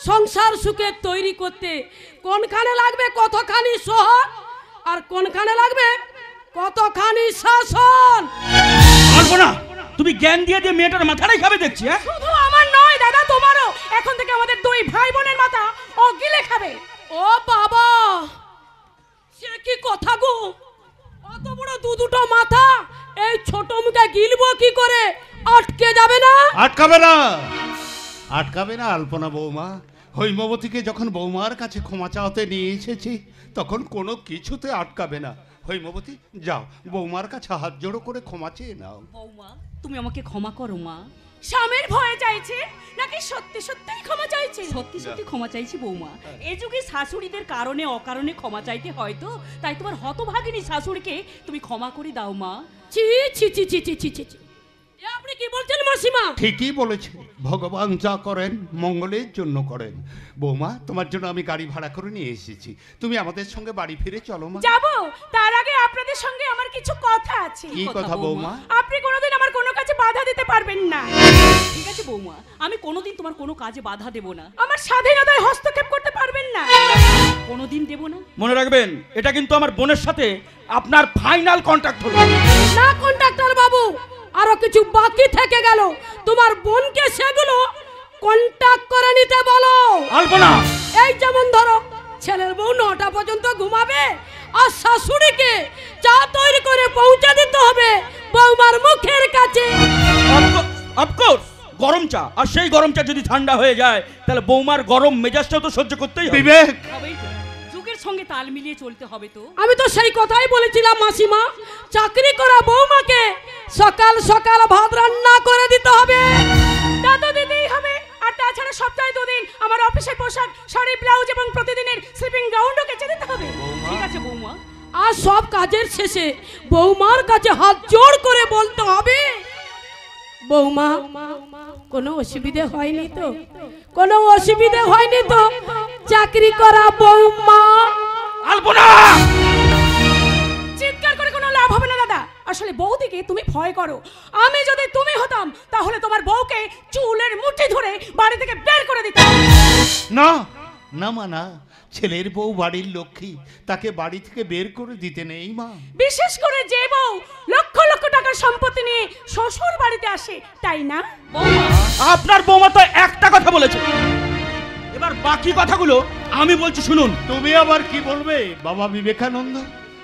সংসার সুখে তৈরি করতে কোনখানে লাগবে কতখানি সোহাগ আর কোনখানে লাগবে কতখানি শাসন। পারবো না, তুমি জ্ঞান দিয়ে দিয়ে মেয়েটার মাথাটাই খাবে দেখছি। শুধু আমার নয় দাদা, তোমারও। এখন থেকে আমাদের দুই ভাই বোনের মাথা ও গিলে খাবে। ও বাবা, সে কি কথা গো? অত বড় দুটো মাথা এই ছোট মুখে গিলবো কি করে? আটকে যাবে না? আটকাবে না, আটকাবে না আলপনা বৌমা। হৈমবতীকে যখন বৌমার কাছে ক্ষমা চাওয়াতে নিয়ে এসেছি তখন কোনো কিছুতে আটকাবে না। হৈমবতী যাও, বৌমার কাছে হাত জোড়ো করে ক্ষমা চেয়ে নাও। বৌমা, তুমি আমাকে ক্ষমা করো মা। স্বামীর ভয়ে চাইছে নাকি সত্যি সত্যিই ক্ষমা চাইছে? সত্যি সত্যি ক্ষমা চাইছি বৌমা। এই যুগে শাশুড়িদের কারণে অকারণে ক্ষমা চাইতে হয় তো, তাই তোমার হতভাগিনী শাশুড়িকে তুমি ক্ষমা করে দাও মা। ছি ছি ছি ছি ছি ছি ছি, আপনি কি বলছেন মাসিমা? ঠিকই বলেছে, ভগবান যা করেন মঙ্গলের জন্য করেন। বৌমা, তোমার জন্য আমি গাড়ি ভাড়া করে নিয়ে এসেছি, তুমি আমাদের সঙ্গে বাড়ি ফিরে চলো মা। যাবো, তার আগে আপনাদের সঙ্গে আমার কিছু কথা আছে। কি কথা বৌমা? আপনি কোনোদিন আমার কোনো কাজে বাধা দিতে পারবেন না। ঠিক আছে বৌমা, আমি কোনোদিন তোমার কোনো কাজে বাধা দেব না। আমার স্বাধীনতায় হস্তক্ষেপ করতে পারবেন না, কোনোদিন দেব না। মনে রাখবেন, এটা কিন্তু আমার বোনের সাথে আপনার ফাইনাল কন্ট্রাক্ট হলো। না কন্ট্রাক্টর বাবু, আরো কিছু বাকি থেকে গেল, তোমার বোনকে সেগুলো কন্ট্যাক্ট করে নিতে বলো। আলপনা, এই যেমন ধরো ছেলের বউ 9টা পর্যন্ত ঘুমাবে আর শাশুড়িকে চা তৈরি করে পৌঁছে দিতে হবে বৌমার মুখের কাছে। অফকোর্স গরম চা, আর সেই গরম চা যদি ঠান্ডা হয়ে যায় তাহলে বৌমার গরম মেজাজটাও তো সহ্য করতেই হবে। বিবেক, যুগের সঙ্গে তাল মিলিয়ে চলতে হবে তো। আমি তো সেই কথাই বলেছিলাম মাসিমা, চাকরি করা বৌমাকে সকাল সকাল ভাত রান্না করে দিতে হবে। তা তো দিতেই হবে। আর তাছাড়া সপ্তাহে 2 দিন আমার অফিসের পোশাক, শাড়ি, ব্লাউজ এবং প্রতিদিনের স্লিপিং গাউনও কেচে দিতে হবে। ঠিক আছে বৌমা। আর সব কাজের শেষে বৌমার কাছে হাত জোড় করে বলতে হবে, বৌমা কোনো অসুবিধে হয়নি তো? কোনো অসুবিধে হয়নি তো চাকরি করা বৌমা? আলপনা, চিৎকার করে কোনো লাভ হবে না দাদা। আসলে বৌদিকে তুমি ভয় করো। আমি যদি তুমি হতাম তাহলে তোমার বউকে চুলের মুঠি ধরে বাড়ি থেকে বের করে দিতাম। না না মা, না, ছেলের বউ বাড়ির লক্ষ্মী, তাকে বাড়ি থেকে বের করে দিতে নেই মা। বিশেষ করে যে বউ লক্ষ লক্ষ টাকার সম্পত্তি নিয়ে শ্বশুর বাড়িতে আসে, তাই না? আপনার বৌমা তো একটা কথা বলেছে, এবার বাকি কথাগুলো আমি বলছি শুনুন। তুমি আবার কি বলবে বাবা বিবেকানন্দ?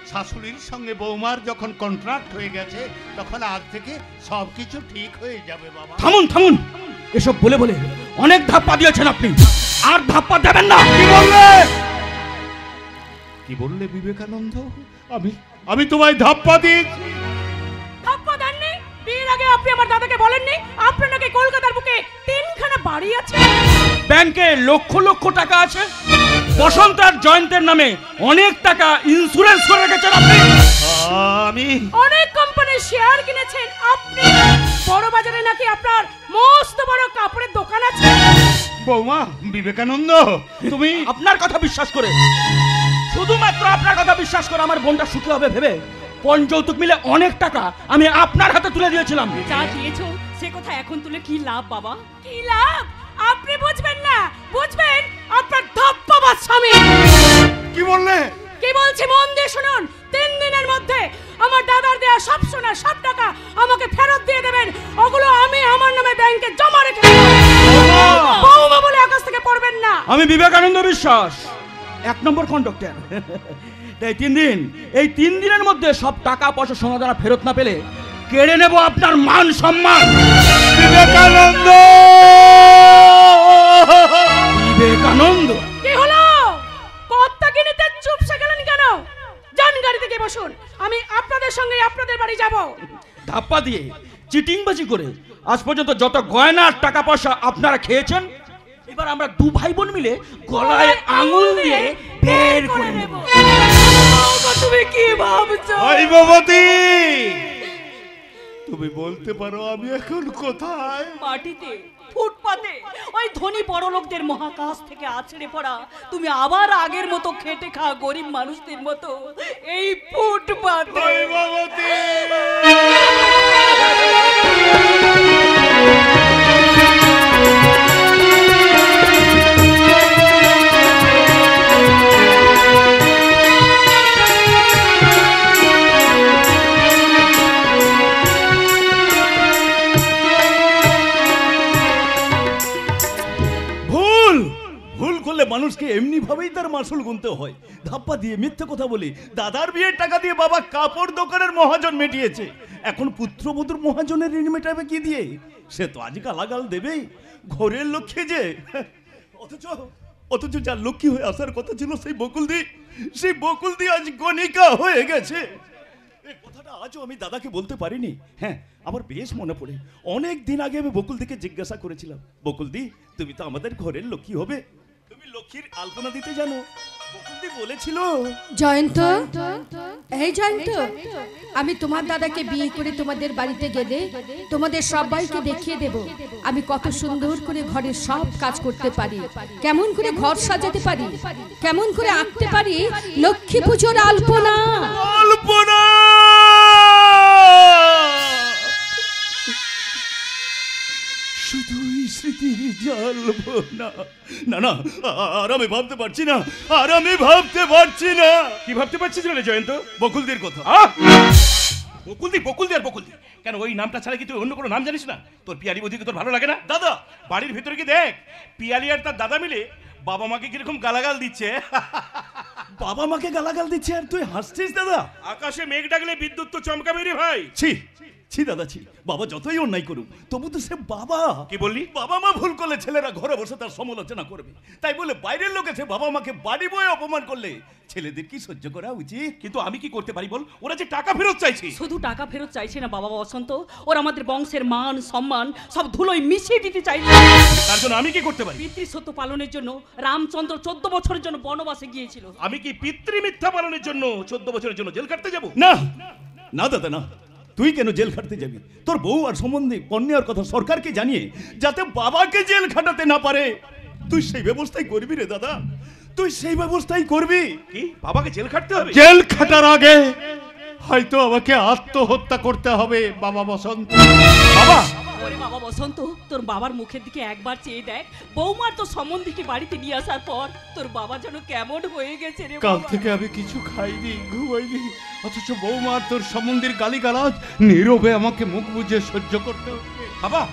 শাশুড়ির সঙ্গে বৌমার যখন কন্ট্রাক্ট হয়ে গেছে তখন আজ থেকে সবকিছু ঠিক হয়ে যাবে বাবা। থামুন থামুন, এসব বলে বলে অনেক ধাপ্পা দিয়েছেন আপনি, আর ধাপ্পা দেবেন না। কি বললে বিবেকানন্দ? আমি তোমায় ধাপ্পা দিয়েছি? ধাপ্পা দেননি? বিয়ের আগে আপনি আমার দাদাকে বলেননি আপনার নাকি কলকাতার বুকে 3খানা বাড়ি আছে, ব্যাংকে লক্ষ লক্ষ টাকা আছে, বসন্ত আর জয়ন্তের নামে অনেক টাকা ইন্স্যুরেন্স করে রেখেছেন আপনি? আমি অনেক কোম্পানির শেয়ার কিনেছেন আপনি, বড় বাজারে নাকি আপনার মস্ত বড় কাপড়ের দোকান আছে। বৌমা বিবেকানন্দ, তুমি আপনার কথা বিশ্বাস করে, শুধুমাত্র আপনার কথা বিশ্বাস করে আমার বোনটা সুখী হবে ভেবে পণ যৌতুক মিলে অনেক টাকা আমি আপনার হাতে তুলে দিয়েছিলাম। যা দিয়েছো সে কথা এখন তুলে কি লাভ বাবা? কি লাভ? আপনি বুঝবেন না, বুঝবেন আপনার ধপ্পাবাজ স্বামী। কি বললে? কি বলছি মন দিয়ে শুনুন। 3 দিনের মধ্যে আমার দাদার দেয়া সব সোনা, সব টাকা আমাকে ফেরত দিয়ে দেবেন। ওগুলো আমি আমার নামে ব্যাংকে জমা রেখে দেব। বৌমা বলে আকাশ থেকে পড়বেন না। আমি বিবেকানন্দ বিশ্বাস, 1 নম্বর কন্ডাক্টর। তাই 3 দিনের মধ্যে সব টাকা পয়সা সোনাদানা ফেরত না পেলে কেড়ে নেব আপনার মান সম্মান। বিবেকানন্দ, বিবেকানন্দ কি হলো? কর্তা কিনেতে চুপসে গেলেন কেন? যান গাড়ি থেকে বসুন, আমি আপনাদের সঙ্গে আপনাদের বাড়ি যাব। ধাপ্পা দিয়ে চিটিংবাজি করে আজ পর্যন্ত যত গয়না আর টাকা পয়সা আপনারা খেয়েছেন, এবার আমরা 2 ভাই বোন মিলে গলায় আঙুল দিয়ে বের করে নেব। তুমি কি ভাবছো? হৈমবতী, তুমি বলতে পারো আমি এখন কোথায়? মাটিতে, ফুটপাতে, ওই ধনী বড় লোকদের মহাকাশ থেকে আছড়ে পড়া তুমি আবার আগের মতো খেটে খাওয়া গরিব মানুষদের মতো এই ফুটপাতে। হৈমবতী, করলে মানুষকে এমনি ভাবেই তার মাসুল গুনতে হয়। ধাপ্পা দিয়ে মিথ্যে কথা বলি দাদার বিয়ের টাকা দিয়ে বাবা কাপড় দোকানের মহাজন মেটিয়েছে, এখন পুত্রবধূর মহাজনের ঋণ মেটাবে কি দিয়ে? সে তো আজ গালাগাল দেবেই, ঘরের লক্ষ্মী যে। অথচ যার লক্ষ্মী হয়ে আসার কথা ছিল সেই বকুলদি আজ গণিকা হয়ে গেছে। এই কথাটা আজও আমি দাদাকে বলতে পারিনি। হ্যাঁ, আমার বেশ মনে পড়ে অনেক দিন আগে আমি বকুলদিকে জিজ্ঞাসা করেছিলাম, বকুলদি তুমি তো আমাদের ঘরের লক্ষ্মী হবে, তুমি লক্ষ্মীর আলপনা দিতে জানো? বকুলদি বলেছিল, জয়ন্ত, এই জয়ন্ত, আমি তোমার দাদাকে বিয়ে করে তোমাদের বাড়িতে গেলে তোমাদের সবাইকে দেখিয়ে দেব আমি কত সুন্দর করে ঘরের সব কাজ করতে পারি, কেমন করে ঘর সাজাতে পারি, কেমন করে আঁকতে পারি লক্ষ্মী পুজোর আলপনা। আলপনা শুধুই স্মৃতির জালপনা। না না, আর আমি ভাবতে পারছি না, কি ভাবতে পারছিস রে জয়ন্ত? বকুলদির কথা। বকুলদি আর বকুলদি কেন? ওই নামটা ছাড়া কি তুই অন্য কোনো নাম জানিস না? তোর পিয়ালি বৌদিকে তোর ভালো লাগে না? দাদা, বাড়ির ভিতরে কি দেখ, পিয়ালি আর তার দাদা মিলে বাবা মাকে কিরকম গালাগাল দিচ্ছে। বাবা মাকে গালাগাল দিচ্ছে আর তুই হাসছিস দাদা? আকাশে মেঘ ডাকলে বিদ্যুৎ তো চমকাবে রে ভাই। ছি ছি দাদা, ছি। বাবা যতই অন্যায় করুক তবু তো সে বাবা। কি বললি? বাবা মা ভুল করলে ছেলেরা ঘরে বসে তার সমালোচনা করবে, তাই বলে বাইরের লোক এসে বাবা মাকে বাড়ি বয়ে অপমান করলে ছেলেদের কি সহ্য করা উচিত? কিন্তু আমি কি করতে পারি বল? ওরা যে টাকা ফেরত চাইছে। শুধু টাকা ফেরত চাইছে না বাবা বসন্ত, ওরা আমাদের বংশের মান সম্মান সব ধুলোয় মিশিয়ে দিতে চাইছে। তার জন্য আমি কি করতে পারি? পিতৃসত্য পালনের জন্য রামচন্দ্র 14 বছরের জন্য বনবাসে গিয়েছিল। আমি কি পিতৃ মিথ্যা পালনের জন্য 14 বছরের জন্য জেল কাটতে যাব? না না দাদা, না। তুই কেন জেল খাটতে যাবি? তোর বউ আর সম্বন্ধে কন্যার কথা সরকারকে জানিয়ে যাতে বাবাকে জেল খাটাতে না পারে তুই সেই ব্যবস্থাই করবি রে দাদা, তুই সেই ব্যবস্থাই করবি। কি বাবাকে জেল খাটতে হবে? জেল খাটার আগে হয়তো আমাকে আত্মহত্যা করতে হবে বাবা বসন্ত। বাবা, ওরে বাবা বসন্ত, তোর বাবার মুখের দিকে একবার চেয়ে দেখ। বৌমার তো সম্বন্ধীকে বাড়িতে নিয়ে আসার পর তোর বাবা যেন কেমন হয়ে গেছে রে। কাল থেকে আমি কিছু খাইনি, ঘুমাইনি, অথচ বৌমার তোর সম্বন্ধের গালিগালাজ নীরবে আমাকে মুখ বুজে সহ্য করতে হবে।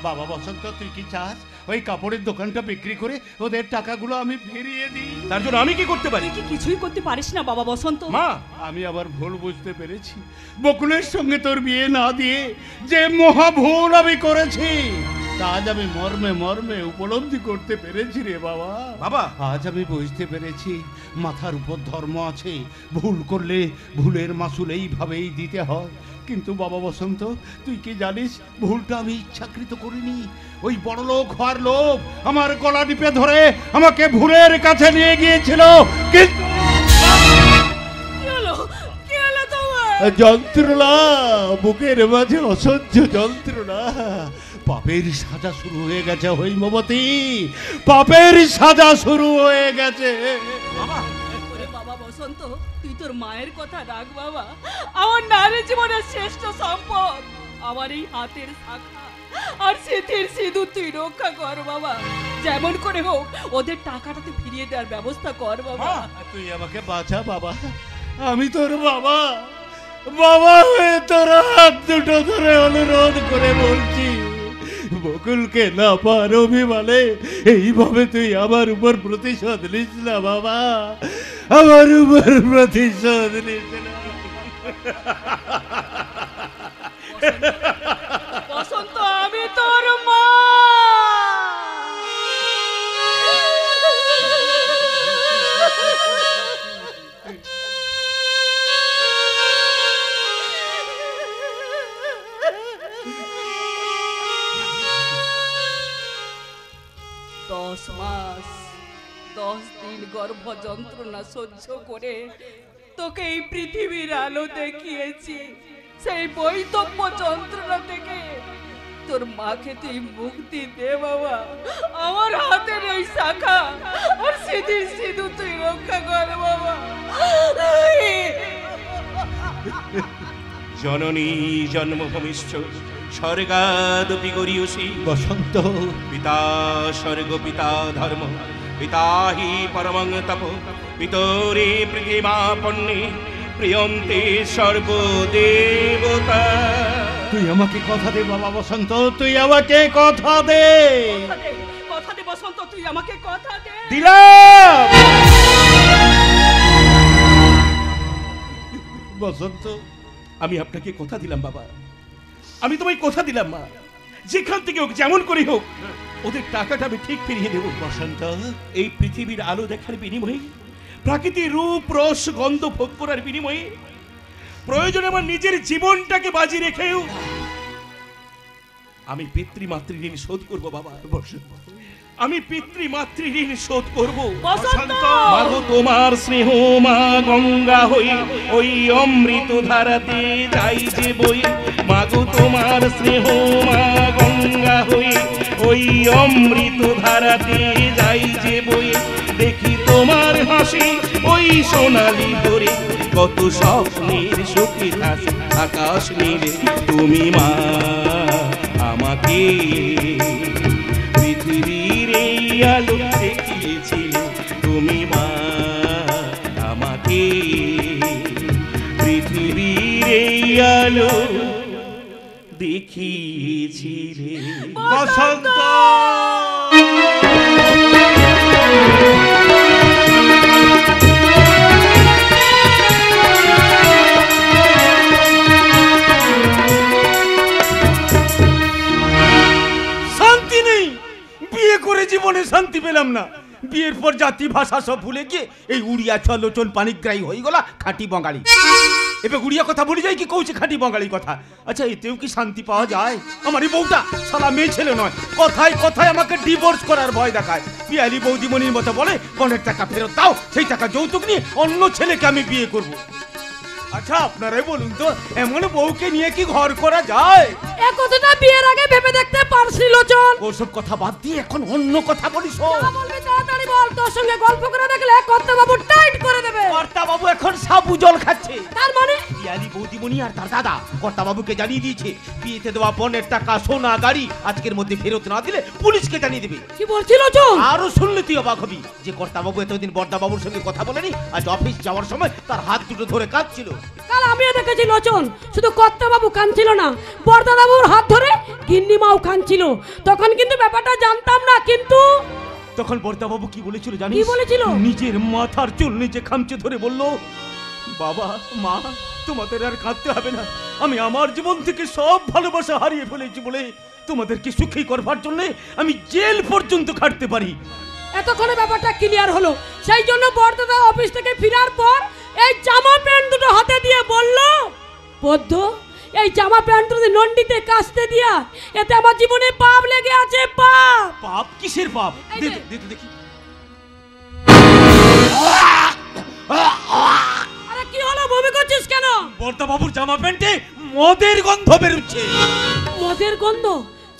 বাবা বসন্ত, তুই কি চাস ওই কাপড়ের দোকানটা বিক্রি করে ওদের টাকাগুলো আমি ফিরিয়ে দিই? তার জন্য আমি কি করতে পারি? তুই কি কিছুই করতে পারিস না বাবা বসন্ত? মা, আমি আবার ভুল বুঝতে পেরেছি। বকুলের সঙ্গে তোর বিয়ে না দিয়ে যে মহা ভুল আমি করেছি তা আজ আমি মর্মে মর্মে উপলব্ধি করতে পেরেছি রে বাবা। বাবা, আজ আমি বুঝতে পেরেছি মাথার উপর ধর্ম আছে, ভুল করলে ভুলের মাসুল এইভাবেই দিতে হয়। কিন্তু বাবা বসন্ত, তুই কি জানিস ভুলটা আমি ইচ্ছাকৃত করিনি। ওই বড়লোক হওয়ার লোভ আমার গলা টিপে ধরে আমাকে ভুলের কাছে নিয়ে গিয়েছিল। কিন্তু যন্ত্রণা, বুকের মাঝে অসহ্য যন্ত্রণা, পাপের সাজা শুরু হয়ে গেছে হৈমবতী, পাপের সাজা শুরু হয়ে গেছে। বাবা বসন্ত, তুই তোর মায়ের কথা রাখ বাবা। আমার নারী জীবনের শ্রেষ্ঠ সম্পদ আমার এই হাতের শাখা আর সিঁথির সিঁদুর তুই রক্ষা কর বাবা। যেমন করে হোক ওদের টাকাটা তুই ফিরিয়ে দেওয়ার ব্যবস্থা কর বাবা। তুই আমাকে বাঁচা বাবা, আমি তোর বাবা, বাবা হয়ে তোর হাত দুটো ধরে অনুরোধ করে বলছি, বকুলকে না পার অভিমানে এইভাবে তুই আমার উপর প্রতিশোধ নিস না বাবা, আমার উপর প্রতিশোধ নিস না। বসন্ত, আমি তোর মা। 10 মাস 10 দিন গর্ভ যন্ত্রণা সহ্য করে তোকে এই পৃথিবীর আলো দেখিয়েছি। সেই বৈতব্য যন্ত্রণা থেকে তোর মাকে তুই মুক্তি দে বাবা। আমার হাতের এই শাখা আর সিঁথির সিঁদুর তুই রক্ষা কর বাবা। জননী জন্মভূমিশ্চ স্বর্গাদপি গরীয়সী বসন্ত, পিতা স্বর্গ পিতা ধর্ম, পিতা হি পরমং তপ, পিতরে পৃথিবী পণ্যে প্রিয়ন্তে সর্বদেবতা। তুই আমাকে কথা দে বাবা বসন্ত, তুই আমাকে কথা দে। কথা দে বসন্ত, তুই আমাকে কথা দে। দিলাম বসন্ত, আমি আপনাকে কথা দিলাম বাবা, আমি তোমায় কথা দিলাম মা, যেখান থেকে হোক যেমন করে হোক ওদের টাকাটা আমি ঠিক ফিরিয়ে দেবো বসন্ত। এই পৃথিবীর আলো দেখার বিনিময়ে, প্রাকৃতিক রূপ রস গন্ধ ভোগ করার বিনিময়ে, প্রয়োজনে আমার নিজের জীবনটাকে বাজি রেখেও আমি পিতৃমাতৃ ঋণ শোধ করবো বাবা। আমি পিতৃমাতৃ ঋণ শোধ করবো। মাগো তোমার স্নেহ মা গঙ্গা হই ওই অমৃত ধারাতে যাই যে বই। মাগো তোমার স্নেহ মা গঙ্গা হই ওই অমৃত ধারাতে যাই যে বই। দেখি তোমার হাসি ওই সোনালি ভরে, কত স্বপ্নের সুখী আকাশ নীলে। তুমি মা আমাকে পৃথিবীর এই আলো দেখিয়েছিলে, তুমি মা আমাকে পৃথিবীর এই আলো দেখিয়েছিলে বসন্ত। জীবনে শান্তি পেলাম না। বিয়ের পর জাতি ভাষা সব ভুলে গিয়ে এই উড়িয়া চলোচন পানিগ্রাহী হয়ে গলা খাঁটি বঙ্গালী। এবার উড়িয়া কথা ভুলে যাই কি কৌছে খাঁটি বঙ্গালী কথা। আচ্ছা এতেও কি শান্তি পাওয়া যায়? আমার এই বউটা শালা মেয়ে ছেলে নয়, কথায় কথায় আমাকে ডিভোর্স করার ভয় দেখায়। পিয়ালি বৌদিমণির মতো বলে পনের টাকা ফেরত দাও, সেই টাকা যৌতুক নিয়ে অন্য ছেলেকে আমি বিয়ে করব। আচ্ছা আপনারাই বলুন তো, এমন বউকে নিয়ে কি ঘর করা যায়? এ কথাটা বিয়ের আগে ভেবে দেখতে পারছিল লোচন। ওসব কথা বাদ দিয়ে এখন অন্য কথা বলিস। যা বলবি তাড়াতাড়ি বল, তোর সঙ্গে গল্প করে দেখলে কর্তা বাবু টাইট করে দেবে। কর্তা বাবু এখন সাবু জল খাচ্ছে। তার মানে পিয়ালি বৌদিমণি আর তার দাদা কর্তা বাবুকে জানিয়ে দিয়েছে বিয়েতে দেওয়া পনের টাকা সোনা গাড়ি আজকের মধ্যে ফেরত না দিলে পুলিশকে জানিয়ে দেবে। কি বলছিল লোচন? আরো শুনলে তুই অবাক হবি যে কর্তা বাবু এতদিন বর্দা বাবুর সঙ্গে কথা বলেনি, আজ অফিস যাওয়ার সময় তার হাত দুটো ধরে কাঁদছিল। কাল আমিও দেখেছি লোচন, শুধু কর্তা বাবু কাঁদছিল না, বর্দা বাবুর হাত ধরে গিন্নি মাও কাঁদছিল। তখন কিন্তু ব্যাপারটা জানতাম না, কিন্তু তখন বর্দা বাবু কি বলেছিল জানিস? কি বলেছিল? নিজের মাথার চুল নিচে খামচে ধরে বলল, বাবা মা তোমাদের আর কাঁদতে হবে না, আমি আমার জীবন থেকে সব ভালোবাসা হারিয়ে ফেলেছি বলে তোমাদেরকে সুখী করবার জন্য আমি জেল পর্যন্ত খাটতে পারি। এতক্ষণে ব্যাপারটা ক্লিয়ার হলো। সেই জন্য বর্দা অফিস থেকে ফেরার পর এই জামা প্যান্ট দুটো হাতে দিয়ে বলল, পদ্ম এই জামা প্যান্ট দুটো নন্ডিতে কাচতে দিয়া, এতে আমার জীবনে পাপ লেগে আছে। পাপ? পাপ কিসের পাপ? দে তো দেখি। আরে কি হলো, বমি করছিস কেন? বর্দা বাবুর জামা প্যান্টে মদের গন্ধ বেরোচ্ছে। মদের গন্ধ?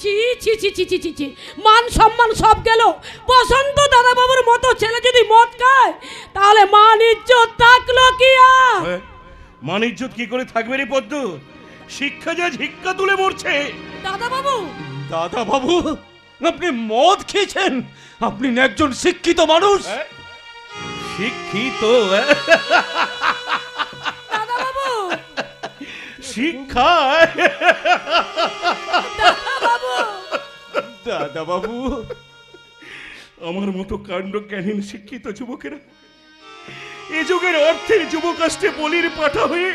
ছি ছি ছি ছি ছি ছি ছি, মান সম্মান সব গেল। বসন্ত দাদা বাবুর মতো ছেলে যদি মদ খায় তাহলে মান ইজ্জত থাকলো কি আর? মান ইজ্জত কি করে থাকবে রে পদ্ম? শিক্ষা যা ঝিক্কা তুলে মরছে। দাদা বাবু, দাদা বাবু আপনি মদ খেয়েছেন? আপনি একজন শিক্ষিত মানুষ। শিক্ষিত? দাদা বাবু, শিক্ষা? দাদা বাবু আমার মতো কাণ্ড জ্ঞানহীন শিক্ষিত যুবকেরা এ যুগের অর্থের যুবকাষ্টে বলির পাঠা হয়ে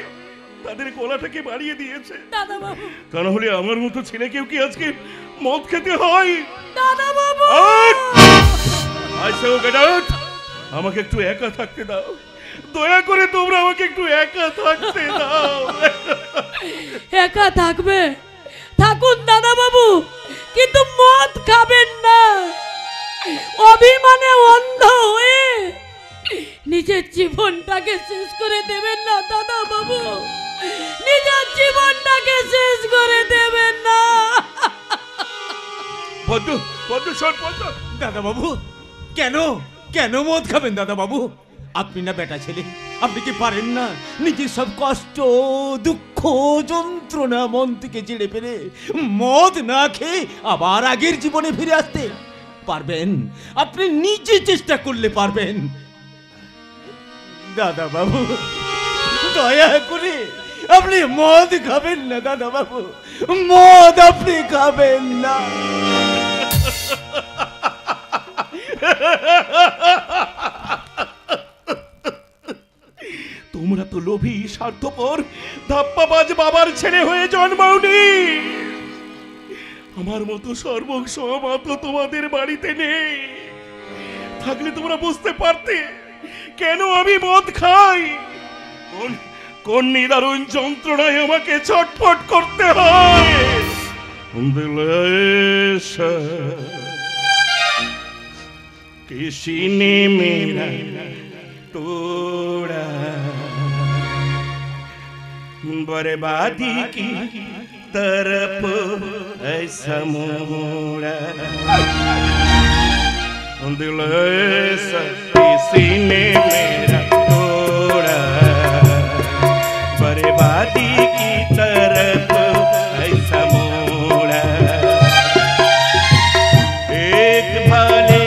তাদের গলাটাকে বাড়িয়ে দিয়েছে। দাদা বাবু, তা না হলে আমার মতো ছেলেকেও কি আজকে মদ খেতে হয়? দাদা বাবু, আমাকে একটু একা থাকতে দাও, দয়া করে তোমরা আমাকে একটু একা থাকতে দাও। একা থাকবে? থাকুন দাদা বাবু, কিন্তু মদ খাবেন না। অভিমানে অন্ধ হয়ে নিজের জীবনটাকে শেষ করে দেবেন না দাদা বাবু, নিজের জীবনটাকে শেষ করে দেবেন না। দাদা বাবু কেন কেন মদ খাবেন? দাদা বাবু আপনি না বেটা ছেলে, আপনি কি পারেন না নিজের সব কষ্ট দুঃখ যন্ত্রণা মন থেকে ঝেড়ে ফেলে মদ না খেয়ে আবার আগের জীবনে ফিরে আসতে পারবেন? আপনি নিজে চেষ্টা করলে পারবেন। দাদা বাবু দয়া করে আপনি মদ খাবেন না। দাদা বাবু মদ আপনি খাবেন না। লোভী স্বার্থপর ধাপ্পাবাজ বাবার ছেলে হয়ে জন্মাওনি। আমার মতো সর্বস্ব মাত্র তোমাদের বাড়িতে নেই। থাকলে তোমরা বুঝতে পারতে কেন আমি মদ খাই, কোন নিদারুণ যন্ত্রণায় আমাকে ছটফট করতে হয়। किसी ने मेरा तोड़ा, बर्बादी की तरफ ऐसा मोड़ा, दिल ऐसा किसी ने मेरा तोड़ा, बर्बादी की तरफ ऐसा मोड़ा। एक भले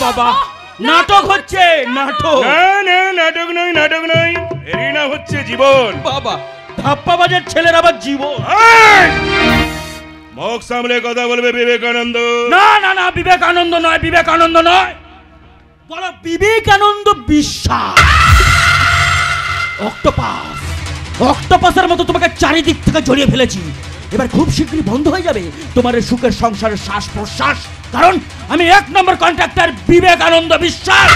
বাবা নাটক হচ্ছে, নাটক। না নাটক নয়, নাটক নয়, এরই না হচ্ছে জীবন। বাবা ধাপ্পাবাজের ছেলের আবার জীবন। মুখ সামলে কথা বলবে বিবেকানন্দ। না না না, বিবেকানন্দ নয়, বিবেকানন্দ নয়, বলো বিবেকানন্দ বিশ্বাস। অক্টোপাস, অক্টোপাসের মতো তোমাকে চারিদিক থেকে জড়িয়ে ফেলেছি। এবার খুব শীঘ্রই বন্ধ হয়ে যাবে তোমার এই সুখের সংসারের শ্বাস প্রশ্বাস, কারণ আমি 1 নম্বর কন্ট্রাক্টর বিবেকানন্দ বিশ্বাস।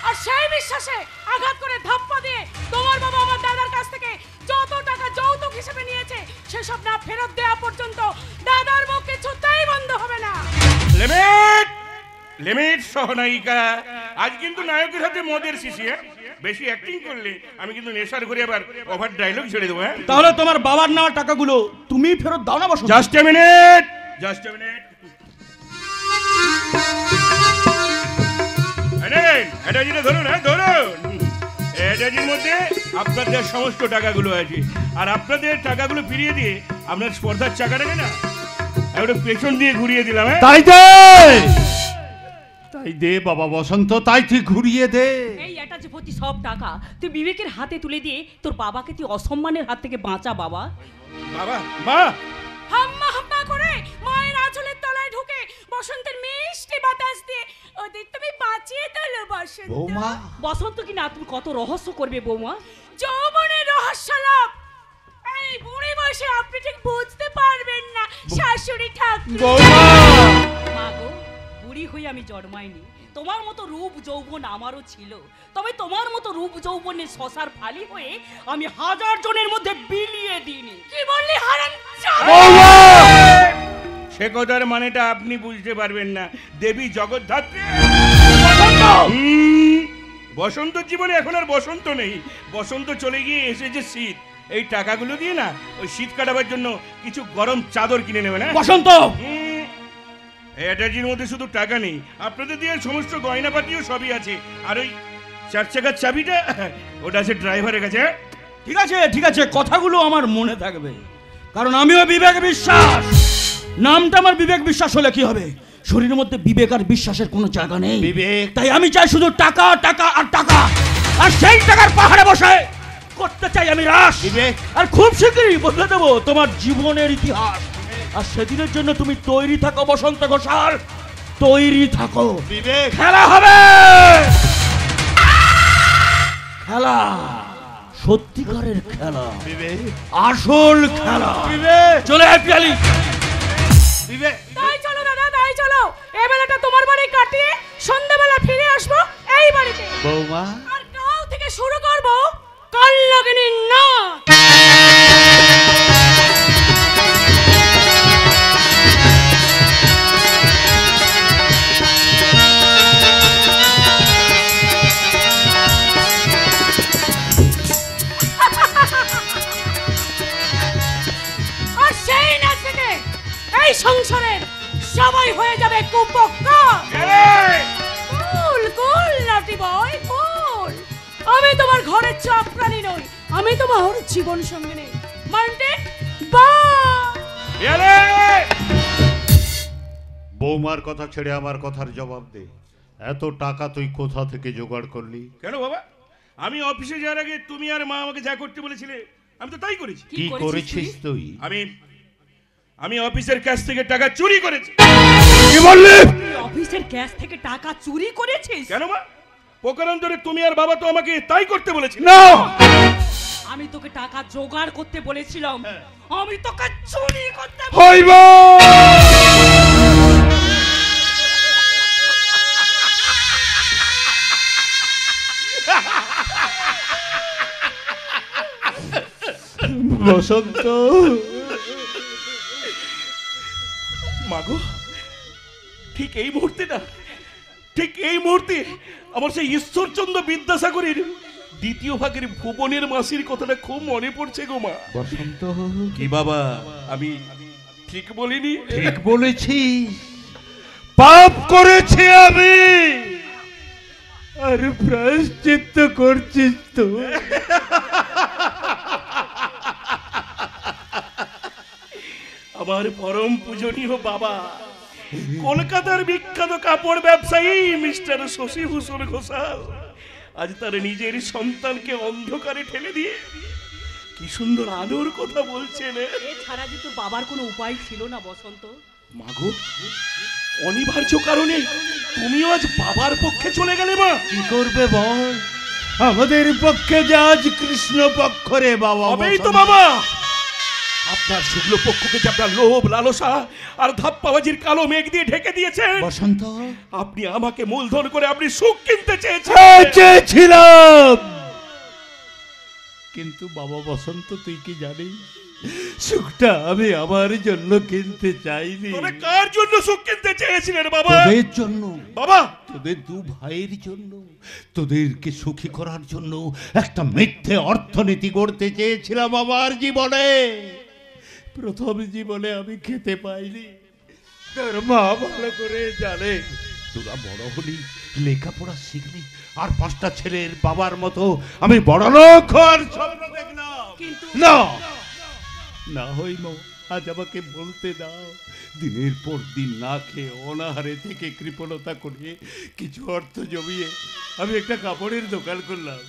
আর সেই বিশ্বাসে আঘাত করে ধাপ্পা দিয়ে তোমার বাবা আমার দাদার কাছ থেকে যত টাকা যৌতুক হিসেবে নিয়েছে সেসব না ফেরত দেওয়া পর্যন্ত দাদার মুখ কিছুতেই বন্ধ হবে না। লিমিট, লিমিট সহনায়িকা। আজ কিন্তু নায়কের হাতে মদের শিশি। বেশি অ্যাক্টিং করলে আমি কিন্তু নেশার করে আবার ওভার ডায়লগ ছেড়ে দেবো। তাহলে তোমার বাবার নেওয়া টাকাগুলো তুমি ফেরত দাও না বসো। Just a minute, just a minute. এটা ধরুন, হ্যাঁ ধরুন। এটার মধ্যে আপনাদের সমস্ত টাকাগুলো আছে, আর আপনাদের টাকাগুলো ফিরিয়ে দিয়ে আপনার স্পর্ধার চাকাটাকে না একটা পেছন দিয়ে ঘুরিয়ে দিলাম। তাই দে, তাই দে বাবা বসন্ত, তাই তুই ঘুরিয়ে দে। এই এটা যে প্রতি সব টাকা তুই বিবেকের হাতে তুলে দিয়ে তোর বাবাকে তুই অসম্মানের হাত থেকে বাঁচা বাবা। বাবা মা হাম্মা হাম্মা করে মায়ের আঁচলের তলায় ঢুকে বসন্তের মিষ্টি বাতাস দিয়ে ওদের তুমি বাঁচিয়ে তোলো বসন্ত। বৌমা, বসন্ত কি না তুমি কত রহস্য করবে বৌমা। যৌবনের রহস্যলাভ এই বুড়ি বসে আপনি ঠিক বুঝতে পারবেন না শাশুড়ি ঠাকুর। মা গো, বুড়ি হয়ে আমি জন্মাইনি। তোমার মতো রূপ যৌবন আমারও ছিল, তবে তোমার মতো রূপ যৌবনের শশার ফালি হয়ে আমি 1000 জনের মধ্যে বিলিয়ে দিইনি। কি বললি হারাম? সে কথার মানেটা আপনি বুঝতে পারবেন না। দেবী জগদ্ধাত্রী। বসন্ত জীবনে এখন আর বসন্ত নেই, বসন্ত চলে গিয়ে এসেছে শীত। এই টাকাগুলো দিয়ে না ওই শীত কাটাবার জন্য কিছু গরম চাদর কিনে নেবে না বসন্ত। এটার মধ্যে শুধু টাকা নেই, আপনাদের দিয়ে সমস্ত গয়নাপাতিও সবই আছে। আর ওই 4 চাকার চাবিটা ওটা আছে ড্রাইভারের কাছে। ঠিক আছে ঠিক আছে, কথাগুলো আমার মনে থাকবে, কারণ আমিও বিবেক বিশ্বাস। নামটা আমার বিবেক বিশ্বাস হলে কি হবে, শরীরের মধ্যে বিবেক আর বিশ্বাসের কোনো জায়গা নেই। বিবেক, তাই আমি চাই শুধু টাকা টাকা আর টাকা, আর সেই টাকার পাহাড়ে বসে করতে চাই আমি রাস। বিবেক, আর খুব শীঘ্রই বদলে দেবো তোমার জীবনের ইতিহাস। আর সেদিনের জন্য তুমি তৈরি থাকো বসন্ত ঘোষাল, তৈরি থাকো। বিবেক, খেলা হবে, খেলা, সত্যিকারের খেলা, বিবেক, আসল খেলা। বিবেক, চলে আয় পিয়ালি। বিবেক। তাই চলো দাদা, তাই চলো। এই বেলাটা তোমার বাড়ি কাটিয়ে সন্ধ্যাবেলা ফিরে আসবো এই বাড়িতে। বৌমা, আর কাল থেকে শুরু করবো কাল্যাণী নাচ। আর সেই নাচ থেকে এই সংসারের সবাই হয়ে যাবে কুপোক্কা। কুল কুল নাটি বয় কুল। আমি তোমার ঘরের চাকরানি নই, আমি তোমার জীবন সঙ্গিনী। মান্টে বাই। বৌমার কথা ছেড়ে আমার কথার জবাব দে। এত টাকা তুই কোথা থেকে জোগাড় করলি? কেন বাবা, আমি অফিসে যাওয়ার আগে তুমি আর মা আমাকে যা করতে বলেছিলে আমি তো তাই করেছি। কি করেছিস তুই? আমি অফিসের কাছ থেকে টাকা চুরি করেছি। কি বললি? অফিসের ক্যাশ থেকে টাকা চুরি করেছিস? কেন মা, প্রকারান্তরে তুমি আর বাবা তো আমাকে তাই করতে বলেছিল। না, আমি তোকে টাকা জোগাড় করতে বলেছিলাম, আমি তোকে চুরি করতে হইব। বসন্ত, মাগো, ঠিক এই মুহূর্তে না, ঠিক এই মুহূর্তে আমার সেই ঈশ্বরচন্দ্র বিদ্যাসাগরের দ্বিতীয় ভাগের ভুবনের মাসির কথাটা খুব মনে পড়ছে গো মা। বসন্ত, কি বাবা, আমি ঠিক বলিনি? ঠিক বলেছিস। পাপ করেছি আমি, আর প্রায়শ্চিত্ত করছিস তো। আমার পরম পূজনীয় বাবা, কলকাতার বিখ্যাত কাপড় ব্যবসায়ী মিস্টার শশীভূষণ ঘোষাল আজ তার নিজের সন্তানকে অন্ধকারে ঠেলে দিয়ে কি সুন্দর আলোর কথা বলছেন। এছাড়া যে তোর বাবার কোনো উপায় ছিল না বসন্ত। মাগো, অনিবার্য কারণে তুমিও আজ বাবার পক্ষে চলে গেলে মা। কি করবে বল, আমাদের পক্ষে যে আজ কৃষ্ণ পক্ষ রে বাবা। হবেই তো বাবা, আপনার শুক্ল পক্ষকে যে আপনার লোভ, লালসা আর ধাপ্পাবাজির কালো মেঘ দিয়ে ঢেকে দিয়েছেন। বসন্ত, আপনি আমাকে মূলধন করে আপনি সুখ কিনতে চেয়েছিলাম, কিন্তু বাবা বসন্ত তুই কি জানিস, সুখটা আমি আমার জন্য কিনতে চাইনি। তবে কার জন্য সুখ কিনতে চেয়েছিলেন বাবা? তোদের জন্য বাবা, তোদের দু ভাইয়ের জন্য, তোদেরকে সুখী করার জন্য একটা মিথ্যে অর্থনীতি করতে চেয়েছিলাম আমার জীবনে। প্রথম জীবনে আমি খেতে পাইনি, তোর মা ভালো করে জানে। তোরা বড় হলি, লেখাপড়া শিখলি, আর 5টা ছেলের বাবার মতো আমি বড় লোক হওয়ার স্বপ্ন দেখলাম। কিন্তু না না হইল, আজ আমাকে বলতে দাও, দিনের পর দিন না খেয়ে অনাহারে থেকে কৃপণতা করে কিছু অর্থ জমিয়ে আমি একটা কাপড়ের দোকান করলাম।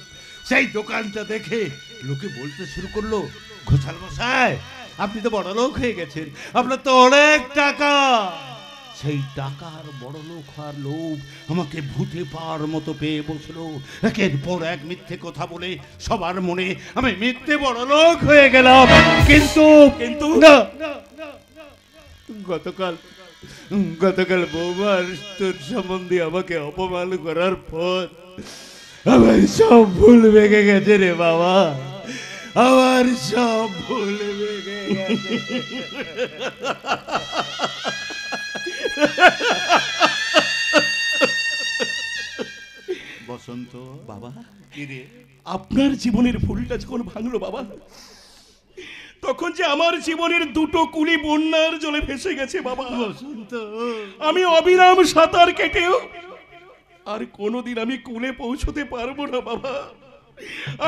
সেই দোকানটা দেখে লোকে বলতে শুরু করলো, ঘোষাল মশাই আপনি তো বড় লোক হয়ে গেছেন, আপনার তো অনেক টাকা। সেই টাকার বড় লোক হওয়ার লোভ আমাকে ভূতে পাওয়ার মতো পেয়ে বসলো। একের পর এক মিথ্যে কথা বলে সবার মনে আমি মিথ্যে বড় লোক হয়ে গেলাম। কিন্তু না, গতকাল বৌমার তোর সম্বন্ধে আমাকে অপমান করার পর আমার সব ভুল ভেঙে গেছে রে বাবা, আমার সব ভুল ভেঙে গেছে। বসন্ত বাবা, কিরে, আপনার জীবনের ভুলটা যখন ভাঙলো বাবা, তখন যে আমার জীবনের দুটো কুলি বন্যার জলে ভেসে গেছে বাবা। বসন্ত, আমি অবিরাম সাঁতার কেটেও আর কোনোদিন আমি কুলে পৌঁছতে পারবো না বাবা,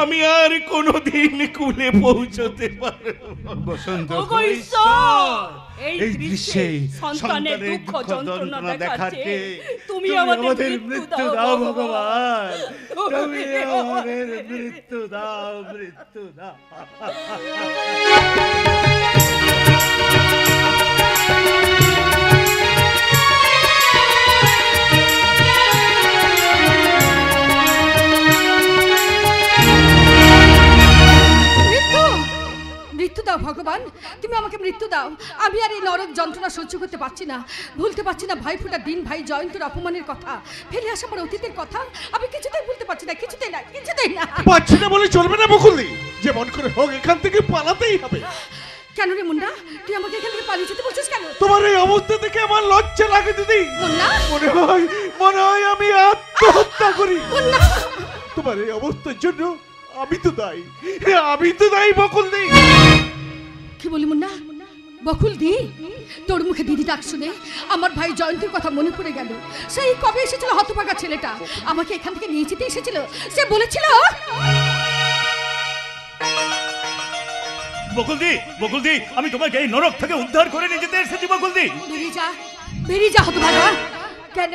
আমি আর কোনোদিন কুলে পৌঁছতে পারবো না। বসন্ত, ওগো ঈশ্বর, এই দৃশ্যে সন্তানের দুঃখ যন্ত্রণা দেখাচ্ছে, তুমি আমাদের মৃত্যু দাও ভগবান, তুমি আমাদের মৃত্যু দাও, মৃত্যু দাও। মৃত্যু দাও ভগবান, তুমি আমাকে মৃত্যু দাও। আমি আর এই নরক যন্ত্রণা সহ্য করতে পারছি না, ভুলতে পারছি না ভাই ফোটার দিন, ভাই জয়ন্তীর অপমানের কথা, ফেলে আসা আমার অতীতের কথা আমি কিছুতেই ভুলতে পারছি না, কিছুতেই না, কিছুতেই না। পাচ্ছি না বলে চলবে না বকুলদি, যেমন করে হোক এখান থেকে পালাতেই হবে। কেন রে মুন্ডা, তুই আমাকে এখান থেকে পালিয়ে যেতে বলছিস কেন? তোমার এই অবস্থা দেখে আমার লজ্জা লাগে দিদি। মুন্ডা, মনে হয় আমি আত্মহত্যা করি। মুন্ডা, তোমার এই অবস্থার জন্য আমি তো দায়ী বকুলদি। কি বলি মুন্ডা? বকুল দি, তোর মুখে দিদি ডাক শুনে আমার ভাই জয়ন্তীর কথা মনে পড়ে গেল। সেই কবে এসেছিল হতভাগা ছেলেটা, আমাকে এখান থেকে নিয়ে যেতে এসেছিল। সে বলেছিল বকুলদি, আমি তোমাকে এই নরক থেকে উদ্ধার করে নিয়ে যেতে এসেছি বকুলদি। বেরিয়ে যা হতভাগা। কেন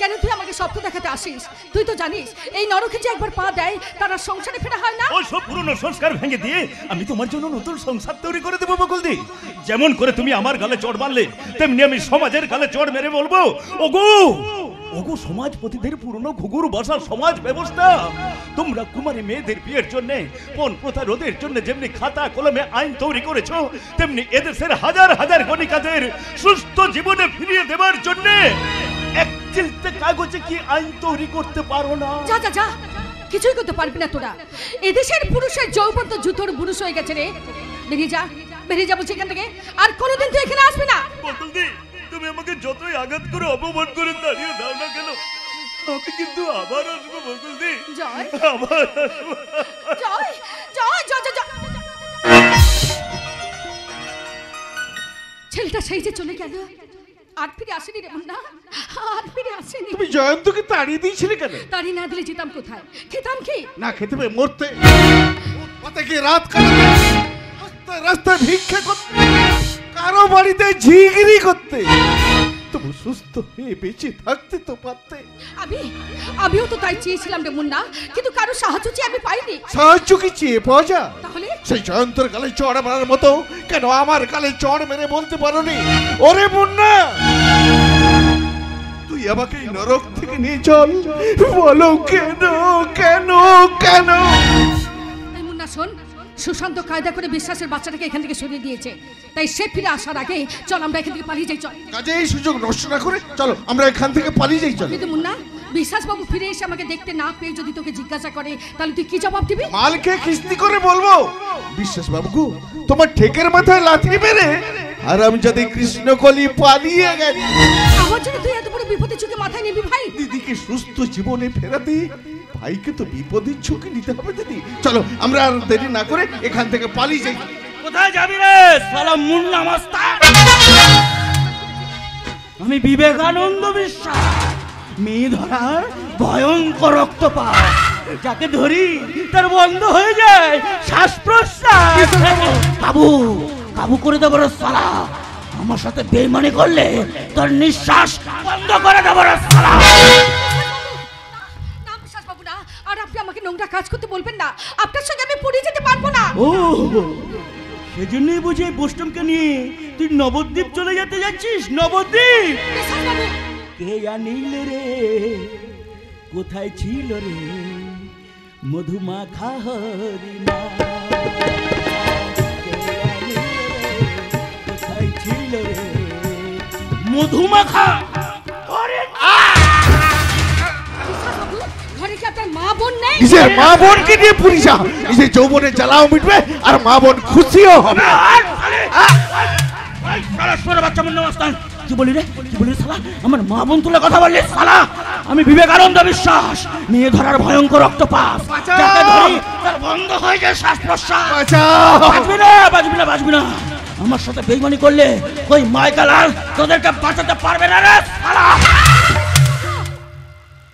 কেন তুই আমাকে স্বপ্ন দেখাতে আসিস? তুই তো জানিস এই নরকে যে একবার পা দেয় তারা সংসারে ফেরা হয় না। ওই সব পুরনো সংস্কার ভেঙে দিয়ে আমি তোমার জন্য নতুন সংসার তৈরি করে দেবো বকুলদি। যেমন করে তুমি আমার গালে চড় মারলে, তেমনি আমি সমাজের গালে চড় মেরে বলবো, ওগো সমাজপতিদের পুরনো ঘুঘুর বসার সমাজ ব্যবস্থা, তোমরা কুমারী মেয়েদের বিয়ের জন্য, পণ প্রথা রোধের জন্য যেমনি খাতা কলমে আইন তৈরি করেছো, তেমনি এদেশের হাজার হাজার গণিকাদের সুস্থ জীবনে ফিরিয়ে দেবার জন্য এক চিলতে কাগজে কি আইন তৈরি করতে পারো না? যা যা যা, কিছুই করতে পারবি না তোরা। এদেশের পুরুষের যৌবন তো জুতোর বুরুষ হয়ে গেছে রে। বেরিয়ে যা বলছি এখান থেকে। আর কোনোদিন তুই এখানে আসবি না। বকুলদি, তুমি আমাকে যতই আঘাত করে অপমান করে দাঁড়িয়ে দাও না কেন, আমি কিন্তু আবার আসবো বকুলদি। জয় আবার আসবো। জয় জয় জয় জয়। ছেলেটা সেই যে চলে গেল, আর ফিরে আসেনি রে মুন্না, আর ফিরে আসেনি। তুমি জয়ন্তকে তাড়িয়ে দিয়েছিলে কেন? তাড়িয়ে না দিলে যেতাম কোথায়? খেতাম কি? না খেতে পেয়ে মরতে, পথে গিয়ে রাত কাটাতে, রাস্তায় ভিক্ষা করতে, কারো বাড়িতে ঝিগিরি করতে। তবু সুস্থ হয়ে বেঁচে থাকতে তো পারতে। আমিও তো তাই চেয়েছিলাম রে মুন্না, কিন্তু কারো সাহায্য চেয়ে আমি পাইনি। সাহায্য কি চেয়ে পাওয়া যায়? তাহলে সেই জয়ন্তর গালে চড় মারার মতো কেন আমার গালে চড় মেরে বলতে পারোনি, ওরে মুন্না তুই আমাকে এই নরক থেকে নিয়ে চল? বলো কেন কেন কেন? মুন্না শোন, সুশান্ত কায়দা করে বিশ্বাসের বাচ্চাটাকে এখান থেকে সরিয়ে দিয়েছে, তাই সে ফিরে আসার আগে চল আমরা এখান থেকে পালিয়ে যাই। চল কাজে এই সুযোগ নষ্ট না করে চলো আমরা এখান থেকে পালিয়ে যাই। চলো। কিন্তু মুন্না, বিশ্বাস বাবু ফিরে এসে আমাকে দেখতে না পেয়ে যদি তোকে জিজ্ঞাসা করে তাহলে তুই কি জবাব দিবি? মালকে কিস্তি করে বলবো, বিশ্বাস বাবু তোমার ঠেকের মাথায় লাথি মেরে হারামজাদে কৃষ্ণকলি পালিয়ে গেছে। আমার জন্য তুই এত বড় বিপদের ঝুঁকি মাথায় নিবি ভাই? দিদিকে সুস্থ জীবনে ফেরাতে ভাইকে তো বিপদের ঝুঁকি নিতে হবে দিদি। চলো আমরা আর দেরি না করে এখান থেকে পালিয়ে যাই। কোথায় যাবি রে শালা মুন্না মাস্টার? আমি বিবেকানন্দ বিশ্বাস, মেয়ে ধরার ভয়ঙ্কর রক্তপাত। যাকে ধরি তার বন্ধ হয়ে যায় শ্বাস প্রশ্বাস। কাবু করে দেবো রে শালা। আমার সাথে বেইমানি করলে তোর নিঃশ্বাস বন্ধ করে দেবো রে শালা। না বিশ্বাস বাবু না, আর আপনি আমাকে নোংরা কাজ করতে বলবেন না। আপনার সঙ্গে আমি পুরী যেতে পারবো না। ও সেজন্যই বুঝি বোস্টমকে নিয়ে তুই নবদ্বীপ চলে যেতে যাচ্ছিস? নবদ্বীপ কে জানিল রে, কোথায় ছিল রে মধুমাখা হরিণা? কোথায় ছিল রে মধুমাখা হরিণা? ঘরে কি আপনার মা বোন নেই? নিজের মা বোনকে নিয়ে পুরী যা, নিজের যৌবনে জ্বালাও মিটবে আর মা বোন খুশিও হবে। বাচ্চা মুন্না মাস্তান, কি বলি রে শালা? আমার মা বোন তুলে কথা বললি শালা? আমি বিবেকানন্দ বিশ্বাস, মেয়ে ধরার ভয়ঙ্কর রক্তপাত। যাকে ধরি তার বন্ধ হয়ে যায় শ্বাস প্রশ্বাস। বাঁচবি না। আমার সাথে বেইমানি করলে ওই মাইকেলাল তোদেরকে বাঁচাতে পারবে না রে শালা।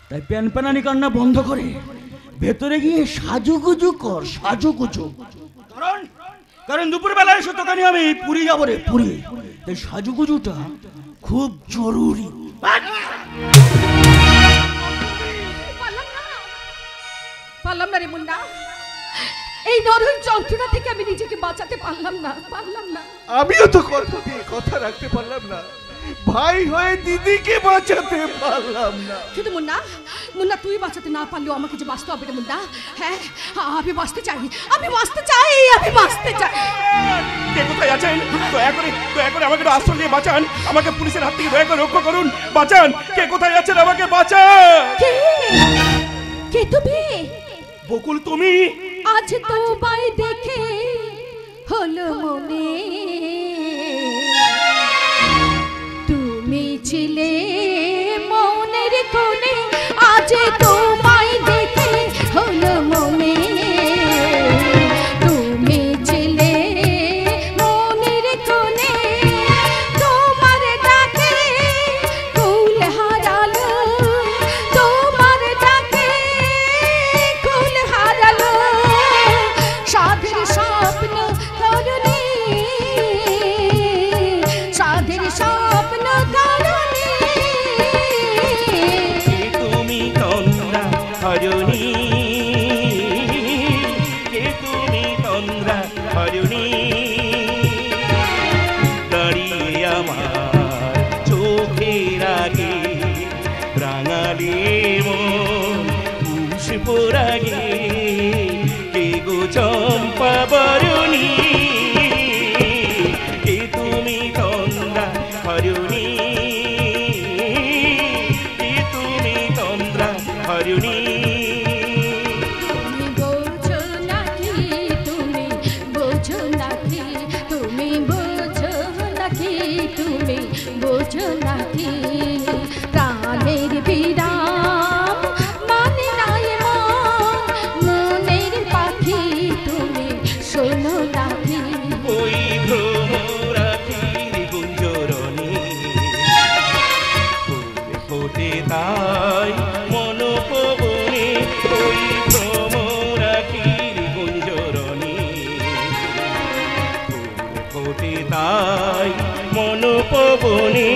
তাই প্যানপ্যানানি কান্না বন্ধ করে ভেতরে গিয়ে সাজুগুজু কর, সাজুগুজু। কারণ দুপুর বেলায় এসে তোকে আমি পুরী যাবো রে, পুরী। তাই সাজুগুজুটা খুব জরুরি। পারলাম না রে মুন্না, এই নরক যন্ত্রণা থেকে আমি নিজেকে বাঁচাতে পারলাম না। আমিও তো কথা রাখতে পারলাম না, ভাই হয়ে দিদিকে বাঁচাতে পারলাম না। কিন্তু মুন্না তুই বাঁচাতে না পারলেও আমাকে যে বাঁচতে হবে রে মুন্না। হ্যাঁ আমি বাঁচতে চাই। কে কোথায় আছেন? দয়া করে আমাকে একটু আশ্রয় দিয়ে বাঁচান। আমাকে পুলিশের হাত থেকে দয়া করে রক্ষা করুন, বাঁচান। কে কোথায় আছেন? আমাকে বাঁচান। কে তুমি? বকুল তুমি? আজ তোমায় দেখে হলো মনে তুমি ছিলে মনের কোণে। আজ তোমায় দেখে হলো মনে তুমি ছিলে মনের কোণে। রাঙালি মন পুষ্পরাগে কে গো চম্পা বরণী কে তুমি তন্দ্রা হরণী কে তুমি তন্দ্রা হরণী প্রাণের বিরাম মানে নাই মনের পাখি তুমি শোনো নাকি ওই ভ্রমরাখির গুঞ্জরণী ফোটে তাই মনোপবনে ওই ভ্রমরাখির গুঞ্জরণী ফোটে তাই মনোপবনে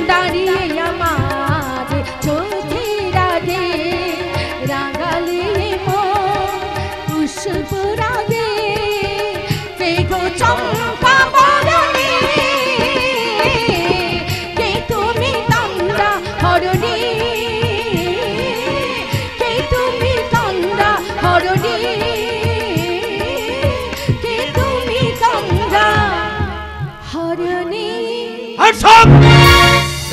দাঁড়িয়ে আমার চোখের আগে রাঙালি পুষ্পরাগে কে গো চম্পা বরণী কে তুমি তন্দ্রা হরণী কে তুমি তন্দ্রা হরণী কে তুমি তন্দ্রা হরণী।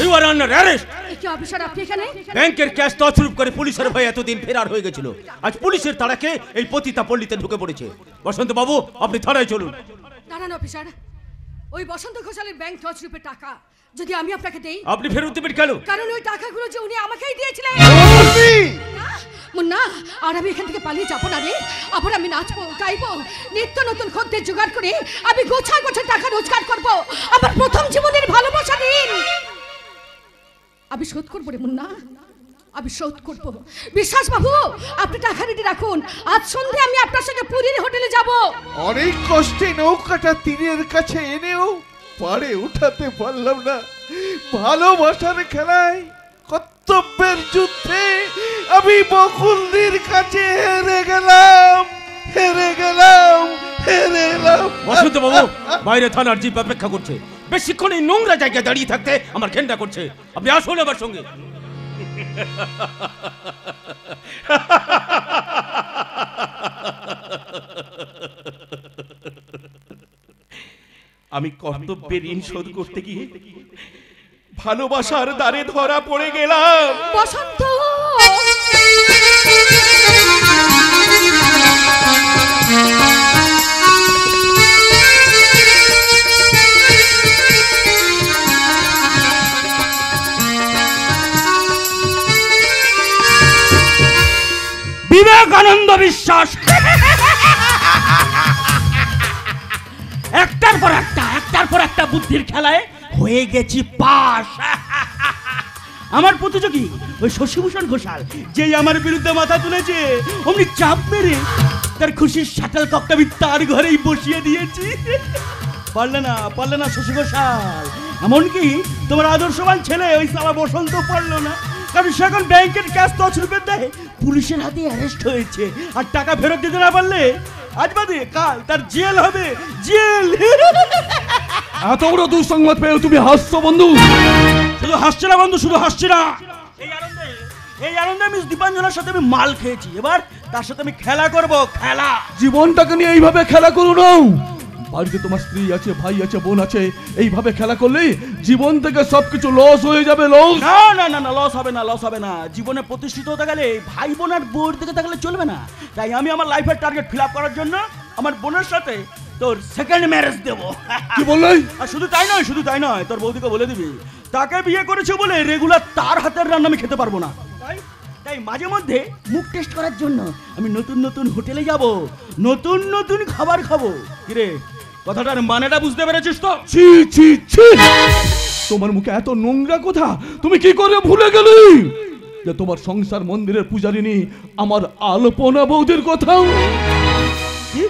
You are under arrest! কি অফিসার আপনি এখানে? ব্যাংকের ক্যাশ তছরূপ করে পুলিশের ভয়ে এতদিন ফেরার হয়ে গেছিল, আজ পুলিশের তাড়াকে এই পতিতা পল্লীতে ঢুকে পড়েছে। বসন্ত বাবু, আপনি থানায় চলুন। দাঁড়ান অফিসার, ওই বসন্ত ঘোষালের ব্যাংক তছরূপের টাকা যদি আমি আপনাকে দেই, আপনি ফেরত দেবেন কেন? কারণ ওই টাকাগুলো যে উনি আমাকেই দিয়েছিলেন। মুন্না, আর আমি এখান থেকে পালিয়ে যাবো না রে। আবার আমি নাচবো, গাইবো, নিত্য নতুন খদ্দের জোগাড় করে আমি গোছা গোছা টাকা রোজগার করব। আমার প্রথম জীবনের ভালোবাসা দিন আমি শোধ করবো রে মুন্না, আমি শোধ করবো। বিশ্বাস বাবু, আপনি টাকা রেডি রাখুন, আজ সন্ধ্যে আমি আপনার সঙ্গে পুরীর হোটেলে যাব। অনেক কষ্টে নৌকাটা তীরের কাছে এনেও পাড়ে উঠাতে পারলাম না। ভালোবাসার খেলায়, কর্তব্যের যুদ্ধে আমি বকুলদির কাছে হেরে গেলাম, হেরে গেলাম, হেরে গেলাম। বসন্ত বাবু, বাইরে থানার জিপ অপেক্ষা করছে। বেশিক্ষণ এই নোংরা জায়গায় দাঁড়িয়ে থাকতে আমার ঘেন্না করছে। আপনি আসুন আমার সঙ্গে। আমি কর্তব্যের ঋণ শোধ করতে গিয়ে ভালোবাসার দ্বারে ধরা পড়ে গেলাম। বসন্ত বিবেকানন্দ বিশ্বাস একটার পর একটা বুদ্ধির খেলায় হয়ে গেছি পাস। আমার প্রতিযোগী ওই শশীভূষণ ঘোষাল, যেই আমার বিরুদ্ধে মাথা তুলেছে, অমনি চাপ মেরে তার খুশির শাটল ককটা আমি তার ঘরেই বসিয়ে দিয়েছি। পারলে না শশী ঘোষাল। এমনকি তোমার আদর্শবান ছেলে ওই সালা বসন্ত পারলো না, কারণ সে এখন ব্যাংকের ক্যাশ তছরূপের দেয় পুলিশের হাতে অ্যারেস্ট হয়েছে। আর টাকা ফেরত দিতে না পারলে আজ বাদে কাল তার জেল হবে, জেল। এত বড় দুঃসংবাদ পেয়েও তুমি হাসছো বন্ধু? শুধু হাসছে না বন্ধু, শুধু হাসছে না। এই আনন্দে আমি দীপাঞ্জনার সাথে আমি মাল খেয়েছি, এবার তার সাথে আমি খেলা করব, খেলা। জীবনটাকে নিয়ে এইভাবে খেলা করো না। বাড়িতে তোমার স্ত্রী আছে, ভাই আছে, বোন আছে, এইভাবে খেলা করলে জীবন থেকে সবকিছু লস হয়ে যাবে। লস না, লস হবে না। জীবনে প্রতিষ্ঠিত হতে গেলে ভাই বোন আর বোর দিকে থাকলে চলবে না। তাই আমি আমার লাইফের টার্গেট ফিল আপ করার জন্য আমার বোনের সাথে তোর সেকেন্ড ম্যারেজ দেবো। কি বললে? আর শুধু তাই নয়, তোর বৌদিকে বলে দিবি তাকে বিয়ে করেছে বলে রেগুলার তার হাতের রান্না আমি খেতে পারবো না। তাই মাঝে মধ্যে মুখ টেস্ট করার জন্য আমি নতুন হোটেলে যাব, নতুন খাবার খাবো। কিরে, কথাটার মানেটা বুঝতে পেরেছিস তো? ছি ছি ছি, তোমার মুখে এত নোংরা কথা তুমি কি করে ভুলে গেলি? যে তোমার সংসার মন্দিরের পূজারিনী আমার আলপনা বৌদির কথাও? কি?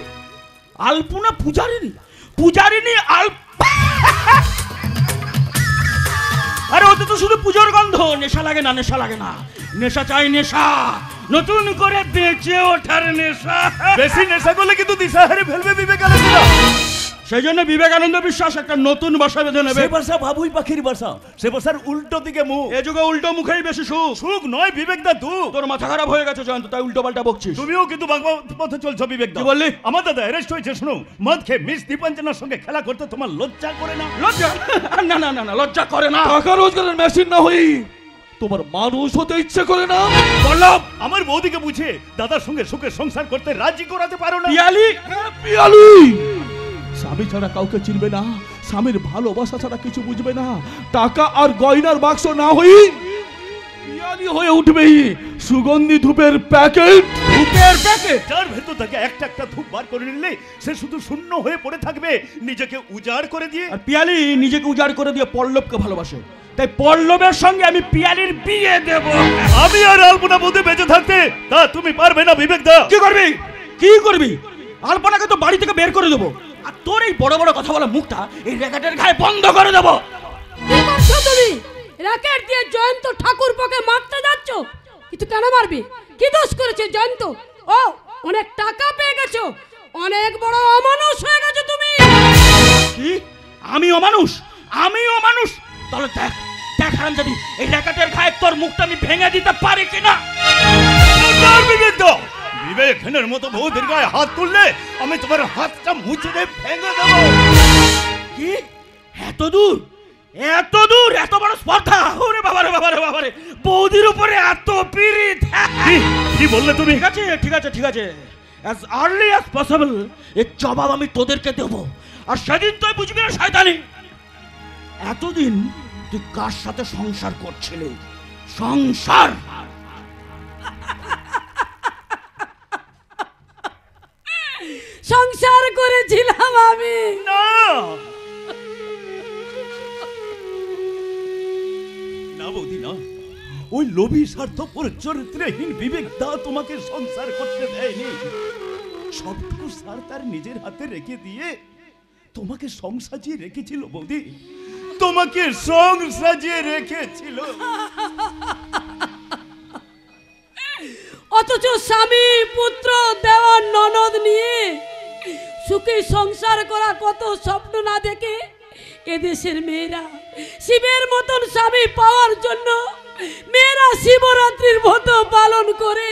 আলপনা পূজারিনী? পূজারিনী আরে ওতে তো শুধু পুজোর গন্ধ। নেশা লাগে না, নেশা লাগে না, নেশা চাই নেশা, নতুন করে বেঁচে ওঠার নেশা। বেশি নেশা করলে কিন্তু দিশাহারে ফেলবে বিবেকানন্দ। সেই জন্য বিবেকানন্দ বিশ্বাস একটা নতুন ভাষা বেঁধে নেবে। সে ভাষা ভাবুই পাখির ভাষা, সে ভাষার উল্টো দিকে মুখ। এ যুগে উল্টো মুখেই বেশি সুখ। সুখ নয় বিবেক দা, দুঃখ। তোর মাথা খারাপ হয়ে গেছে জয়ন্ত, তাই উল্টো পাল্টা বকছিস। তুমিও কিন্তু বাংলা পথে চলছো বিবেক দা। কি বললি? আমার দাদা অ্যারেস্ট হয়েছে শোনো। মদ খেয়ে মিস দীপাঞ্জনার সঙ্গে খেলা করতে তোমার লজ্জা করে না? লজ্জা? না না না না, লজ্জা করে না। টাকা রোজগারের মেশিন না হই তোমার মানুষ হতে ইচ্ছে করে না? বললাম আমার বৌদিকে বুঝে দাদার সঙ্গে সুখে সংসার করতে রাজি করাতে পারো না? পিয়ালি, পিয়ালি স্বামী ছাড়া কাউকে চিনবে না, স্বামীর ভালোবাসা ছাড়া কিছু বুঝবে না, টাকা আর গয়নার বাক্স না হই পিয়ালি হয়ে উঠবেই সুগন্ধি ধূপের প্যাকেট। ধূপের প্যাকেট যার ভেতর থেকে একটা একটা ধূপ বার করে নিলে সে শুধু শূন্য হয়ে পড়ে থাকবে, নিজেকে উজাড় করে দিয়ে। আর পিয়ালি নিজেকে উজাড় করে দিয়ে পল্লবকে ভালোবাসে, তাই পল্লবের সঙ্গে আমি পিয়ালির বিয়ে দেব। আমি আর আলপনা বৌদি বেঁচে থাকতে তা তুমি পারবে না বিবেক দা। কি করবি? কি করবি? আলপনাকে তো বাড়ি থেকে বের করে দেবো, আর তোর এই বড় বড় কথা বলা মুখটা এই র্যাকেটের গায়ে বন্ধ করে দেবো। কি করছো তুমি? র্যাকেট দিয়ে জয়ন্ত ঠাকুরপোকে মারতে যাচ্ছ? কিন্তু কেন মারবি? কি দোষ করেছে জয়ন্ত? ও অনেক টাকা পেয়ে গেছো, অনেক বড় অমানুষ হয়ে গেছো তুমি। কি? আমি অমানুষ? আমি অমানুষ? তাহলে দেখ দেখ হারামজাদি, এই র্যাকেটের গায়ে তোর মুখটা আমি ভেঙে দিতে পারি কিনা। বিবেক দা, বিবেকের মতো বৌদির গায়ে হাত তুললে আমি তোমার হাতটা মুছে দিয়ে ভেঙে দেবো। কি? এত দূর, এত দূর, এত বড় স্পর্ধা? ওরে বাবারে বাবারে বাবারে, বৌদির উপরে এত পীড়িত। কি বললে তুমি? ঠিক আছে ঠিক আছে ঠিক আছে, as early as possible এর জবাব আমি তোদেরকে দেব। আর সেদিন তুই বুঝবি না শয়তানি। এতদিন তুই কার সাথে সংসার করছিলি? সংসার সংসার করেছিলাম আমি। না না বৌদি না, ওই লোভী স্বার্থপর চরিত্রহীন বিবেক দা তোমাকে সংসার করতে দেয়নি। সবটুকু সার তার নিজের হাতে রেখে দিয়ে তোমাকে সং সাজিয়ে রেখেছিল বৌদি, তোমাকে সং সাজিয়ে রেখেছিল। অথচ স্বামী পুত্র দেওয়ার ননদ নিয়ে সুখী সংসার করা কত স্বপ্ন না দেখে এদেশের মেয়েরা শিবের মতন স্বামী পাওয়ার জন্য মেয়েরা শিবরাত্রির ব্রত পালন করে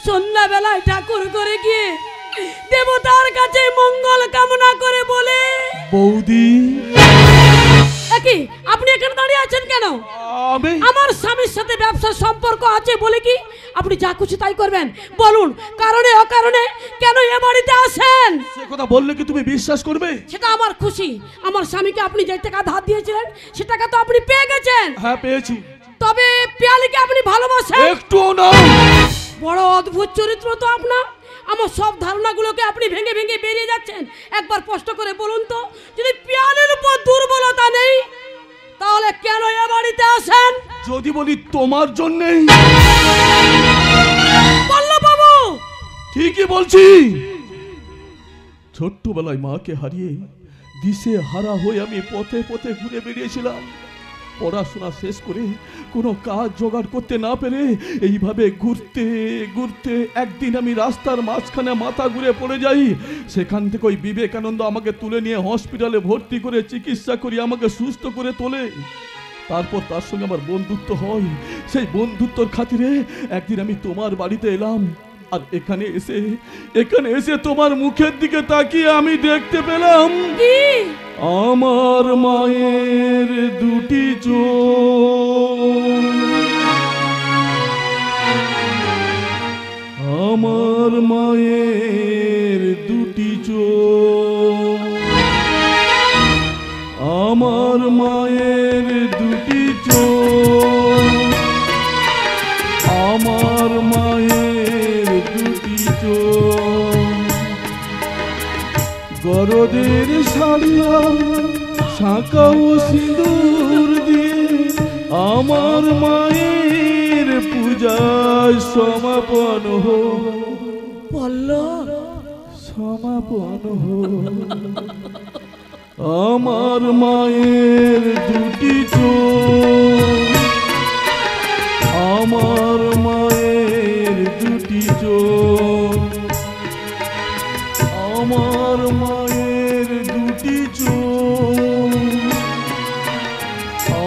সন্ধ্যাবেলায় ঠাকুর করে গিয়ে দেবতার কাছে মঙ্গল কামনা করে বলে। বৌদি কি আপনি এখানে দাঁড়িয়ে আছেন কেন? আমার স্বামীর সাথে ব্যবসার সম্পর্ক আছে বলে কি আপনি যা খুশি তাই করবেন? বলুন কারণে অকারণে কেন এ বাড়িতে আসেন? সে কথা বললে কি তুমি বিশ্বাস করবে? সেটা আমার খুশি। আমার স্বামীকে আপনি যে টাকা ধার দিয়েছিলেন সে টাকা তো আপনি পেয়ে গেছেন। হ্যাঁ পেয়েছি। তবে পিয়ালিকে আপনি ভালোবাসেন? একটুও না। বড় অদ্ভুত চরিত্র তো আপনার। আমার সব ধারণাগুলোকে আপনি ভেঙে ভেঙে বেরিয়ে যাচ্ছেন। একবার স্পষ্ট করে বলুন তো, যদি পিয়ালির উপর দুর্বলতা নেই তাহলে কেন এ বাড়িতে আসেন? যদি বলি তোমার জন্যই। পল্লববাবু ঠিকই বলছি। ছোট্টবেলায় মাকে হারিয়ে দিশে হারা হয়ে আমি পথে পথে ঘুরে বেরিয়েছিলাম। পড়াশোনা শেষ করে কোনো কাজ জোগাড় করতে না পেরে এইভাবে ঘুরতে ঘুরতে একদিন আমি রাস্তার মাঝখানে মাথা ঘুরে পড়ে যাই। সেখান থেকে ওই বিবেকানন্দ আমাকে তুলে নিয়ে হসপিটালে ভর্তি করে চিকিৎসা করি, আমাকে সুস্থ করে তোলে। তারপর তার সঙ্গে আমার বন্ধুত্ব হয়। সেই বন্ধুত্বর খাতিরে একদিন আমি তোমার বাড়িতে এলাম। আর এখানে এসে তোমার মুখের দিকে তাকিয়ে আমি দেখতে পেলাম আমার মায়ের দুটি চোখ, আমার মায়ের দুটি চোখ, আমার মায়ের দুটি চোখ, আমার মায়ের দুটি চোখ, গরদের শাড়িয়া শাঁকা ও সিঁদুর দিয়ে আমার মায়ের পুজো যায় সমাপন পল্লব সমাপন আমার মায়ের দুটি চোখ, আমার মায়ের দুটি চোখ, আমার মায়ের দুটি চোখ,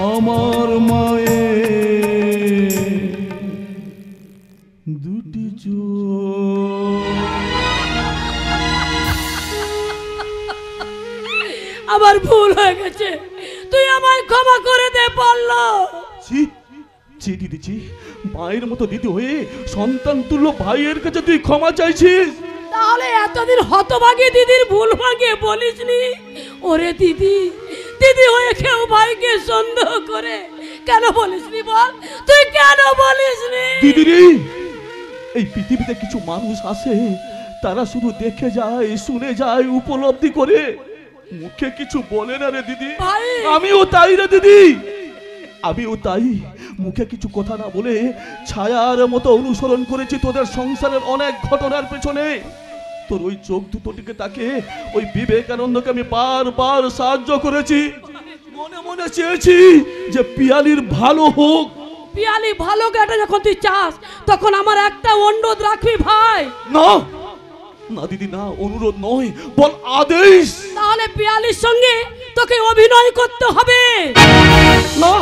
আমার মায়ের দুটি চোখ। আমার ভুল হয়ে গেছে, তুই আমায় ক্ষমা করে দে পল্লব। ছি ছি দিদি ছি, মায়ের মতো দিদি হয়ে সন্তান তুল্য ভাইয়ের কাছে তুই ক্ষমা চাইছিস? তাহলে এতদিন হতভাগী দিদির ভুল ভাঙিয়ে বলিসনি? ওরে দিদি, দিদি হয়ে কেউ ভাইকে সন্দেহ করে কেন বলিসনি বল? তুই কেন বলিসনি? দিদি রে, এই পৃথিবীতে কিছু মানুষ আছে, তারা শুধু দেখে যায়, শুনে যায়, উপলব্ধি করে, মুখে কিছু বলে না রে দিদি। ভাই! আমিও তাই রে দিদি, আমিও তাই। মুখে কিছু কথা না বলে ছায়ার মতো অনুসরণ করেছি তোদের সংসারের অনেক ঘটনার পেছনে। তোর ওই চোখ দুটোটিকে তাকে ওই বিবেকানন্দকে আমি বারবার সাহায্য করেছি। মনে মনে চেয়েছি যে পিয়ালির ভালো হোক। পিয়ালি ভালো গাটা যখন তুই চাস, তখন আমার একটা অনুরোধ রাখবি ভাই। না না দিদি না, অনুরোধ নয়, বল আদেশ। তাহলে পিয়ালির সঙ্গে তোকে অভিনয় করতে হবে। না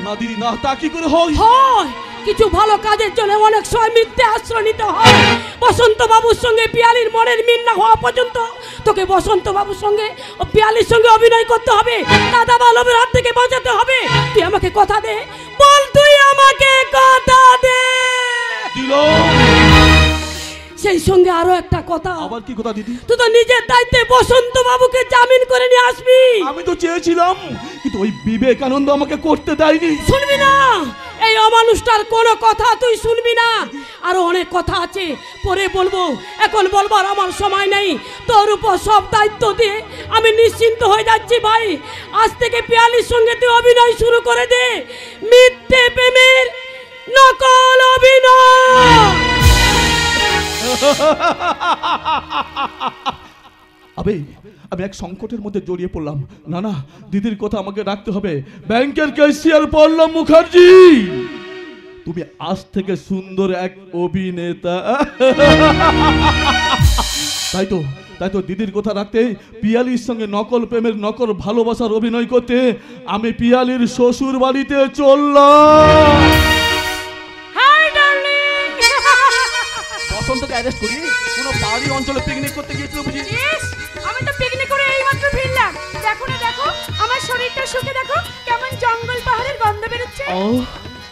না দিদি না, তা কি করে হয়? হয়, কিছু ভালো কাজের জন্য অনেক সময় মিথ্যে আশ্রয় নিতে হয়। বসন্ত বাবুর সঙ্গে পিয়ালির মনের মিল না হওয়া পর্যন্ত তোকে বসন্ত বাবুর সঙ্গে ও পিয়ালির সঙ্গে অভিনয় করতে হবে। দাদা বালবের হাত থেকে বাঁচাতে হবে। তুই আমাকে কথা দে, বল তুই আমাকে কথা দে। দিল। সেই সঙ্গে আরো একটা কথা। আবার কি কথা দিদি? তুই তো নিজের দায়িত্বে বসন্ত বাবুকে জামিন করে নিয়ে আসবি। আমি তো চেয়েছিলাম, কিন্তু ওই বিবেকানন্দ আমাকে করতে দেয়নি। শুনবি না, এই অমানুষটার কোনো কথা তুই শুনবি না। আরো অনেক কথা আছে, পরে বলবো, এখন বলবার আমার সময় নেই। তোর উপর সব দায়িত্ব দিয়ে আমি নিশ্চিন্ত হয়ে যাচ্ছি ভাই। আজ থেকে পিয়ালির সঙ্গে তুই অভিনয় শুরু করে দে, মিথ্যে প্রেমের নকল অভিনয়। আবে আমি এক সংকটের মধ্যে জড়িয়ে পড়লাম। না না, দিদির কথা আমাকে রাখতে হবে। ব্যাংকের ক্যাশিয়ার পল্লব মুখার্জি, তুমি আজ থেকে সুন্দর এক অভিনেতা। তাই তো দিদির কথা রাখতে, পিয়ালির সঙ্গে নকল প্রেমের নকল ভালোবাসার অভিনয় করতে আমি পিয়ালির শ্বশুর বাড়িতে চললাম। বসন্তকে অ্যারেস্ট করি কোনো পাহাড়ি অঞ্চলে পিকনিক করতে গিয়েছিল বুঝি? আমি তো পিকনিক করে এইমাত্র ফিরলাম। দেখো না দেখো, আমার শরীরটা শুকে দেখো কেমন জঙ্গল পাহাড়ের গন্ধ বেরোচ্ছে। ও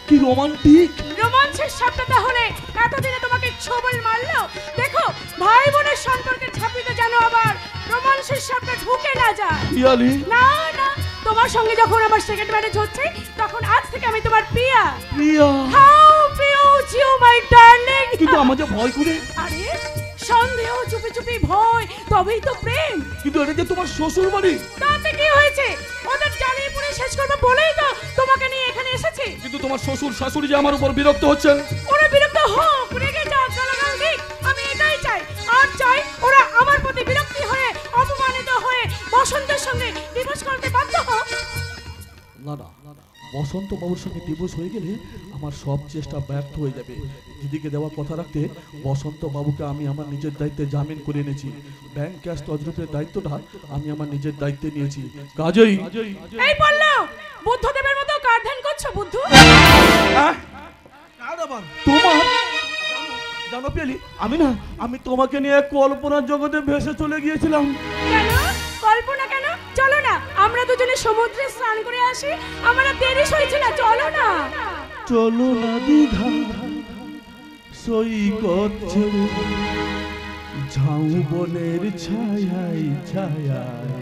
কি রোমান্টিক। রোমাঞ্চের শব্দ তাহলে এতদিনে তোমাকে ছবল মারলো। দেখো ভাই বোনের সম্পর্কে ছাপিতে জানো, আবার রোমাঞ্চের শব্দ ঢুকে না যায়। পিয়ালি না না, তোমার সঙ্গে যখন আমার সেকেন্ড ম্যারেজ হচ্ছে, তখন আজ থেকে আমি তোমার প্রিয়া। প্রিয়া, how beautiful you my darling. কিন্তু আমাকে ভয় করে। আরে সন্দেহ, চুপি চুপি ভয়, তবেই তো প্রেম। কিন্তু এটা যে তোমার শ্বশুর বাড়ি। তাতে কি হয়েছে? ওদের জ্বালিয়ে পুড়ে শেষ করবো বলেই তো তোমাকে নিয়ে এখানে এসেছি। কিন্তু তোমার শ্বশুর শাশুড়ি যে আমার উপর বিরক্ত হচ্ছেন। ওরা বিরক্ত হোক, রেগে যাক, গালাগাল দিক, আমি এটাই চাই। আর চাই ওরা আমার প্রতি বিরক্তি হয়ে, অপমানিত হয়ে বসন্তের সঙ্গে ডিভোর্স করতে বাধ্য হোক। না না, বসন্ত বাবুর সঙ্গে ডিভোর্স হয়ে গেলে আমার সব চেষ্টা ব্যর্থ হয়ে যাবে। দিদিকে দেওয়া কথা রাখতে বসন্ত বাবুকে আমি আমার নিজের দায়িত্বে জামিন করে এনেছি। ব্যাংক ক্যাশ তজরুপের দায়িত্বটা আমি আমার নিজের দায়িত্বে নিয়েছি। কাজেই এই বললো বুদ্ধদেবের মতো কার ধ্যান করছো বুদ্ধ? তোমার জানো পিয়ালি, আমি তোমাকে নিয়ে কল্পনার জগতে ভেসে চলে গিয়েছিলাম। কেন কল্পনা কেন? চলো না আমরা দুজনে সমুদ্রে স্নান করে আসি। আমার দেরি হয়েছে না, চলো না। চলো না দীঘা সৈকত ছেড়ে, ঝাউবনের ছায়ায় ছায়ায়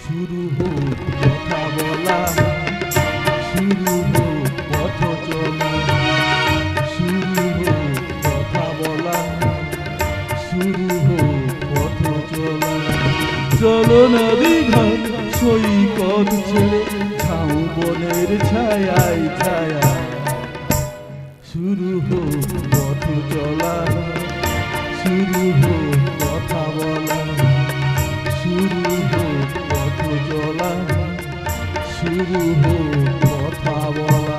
শুরু হোক কথা বলা, শুরু হোক পথ চলা, শুরু হোক কথা বলা, শুরু হোক পথ চলা। চলো না দীঘা সৈকত ছেড়ে, ঝাউবনের ছায়ায় ছায়ায় শুরু হোক পথ চলা, শুরু হোক কথা বলা, শুরু হোক পথ চলা, শুরু হোক কথা বলা।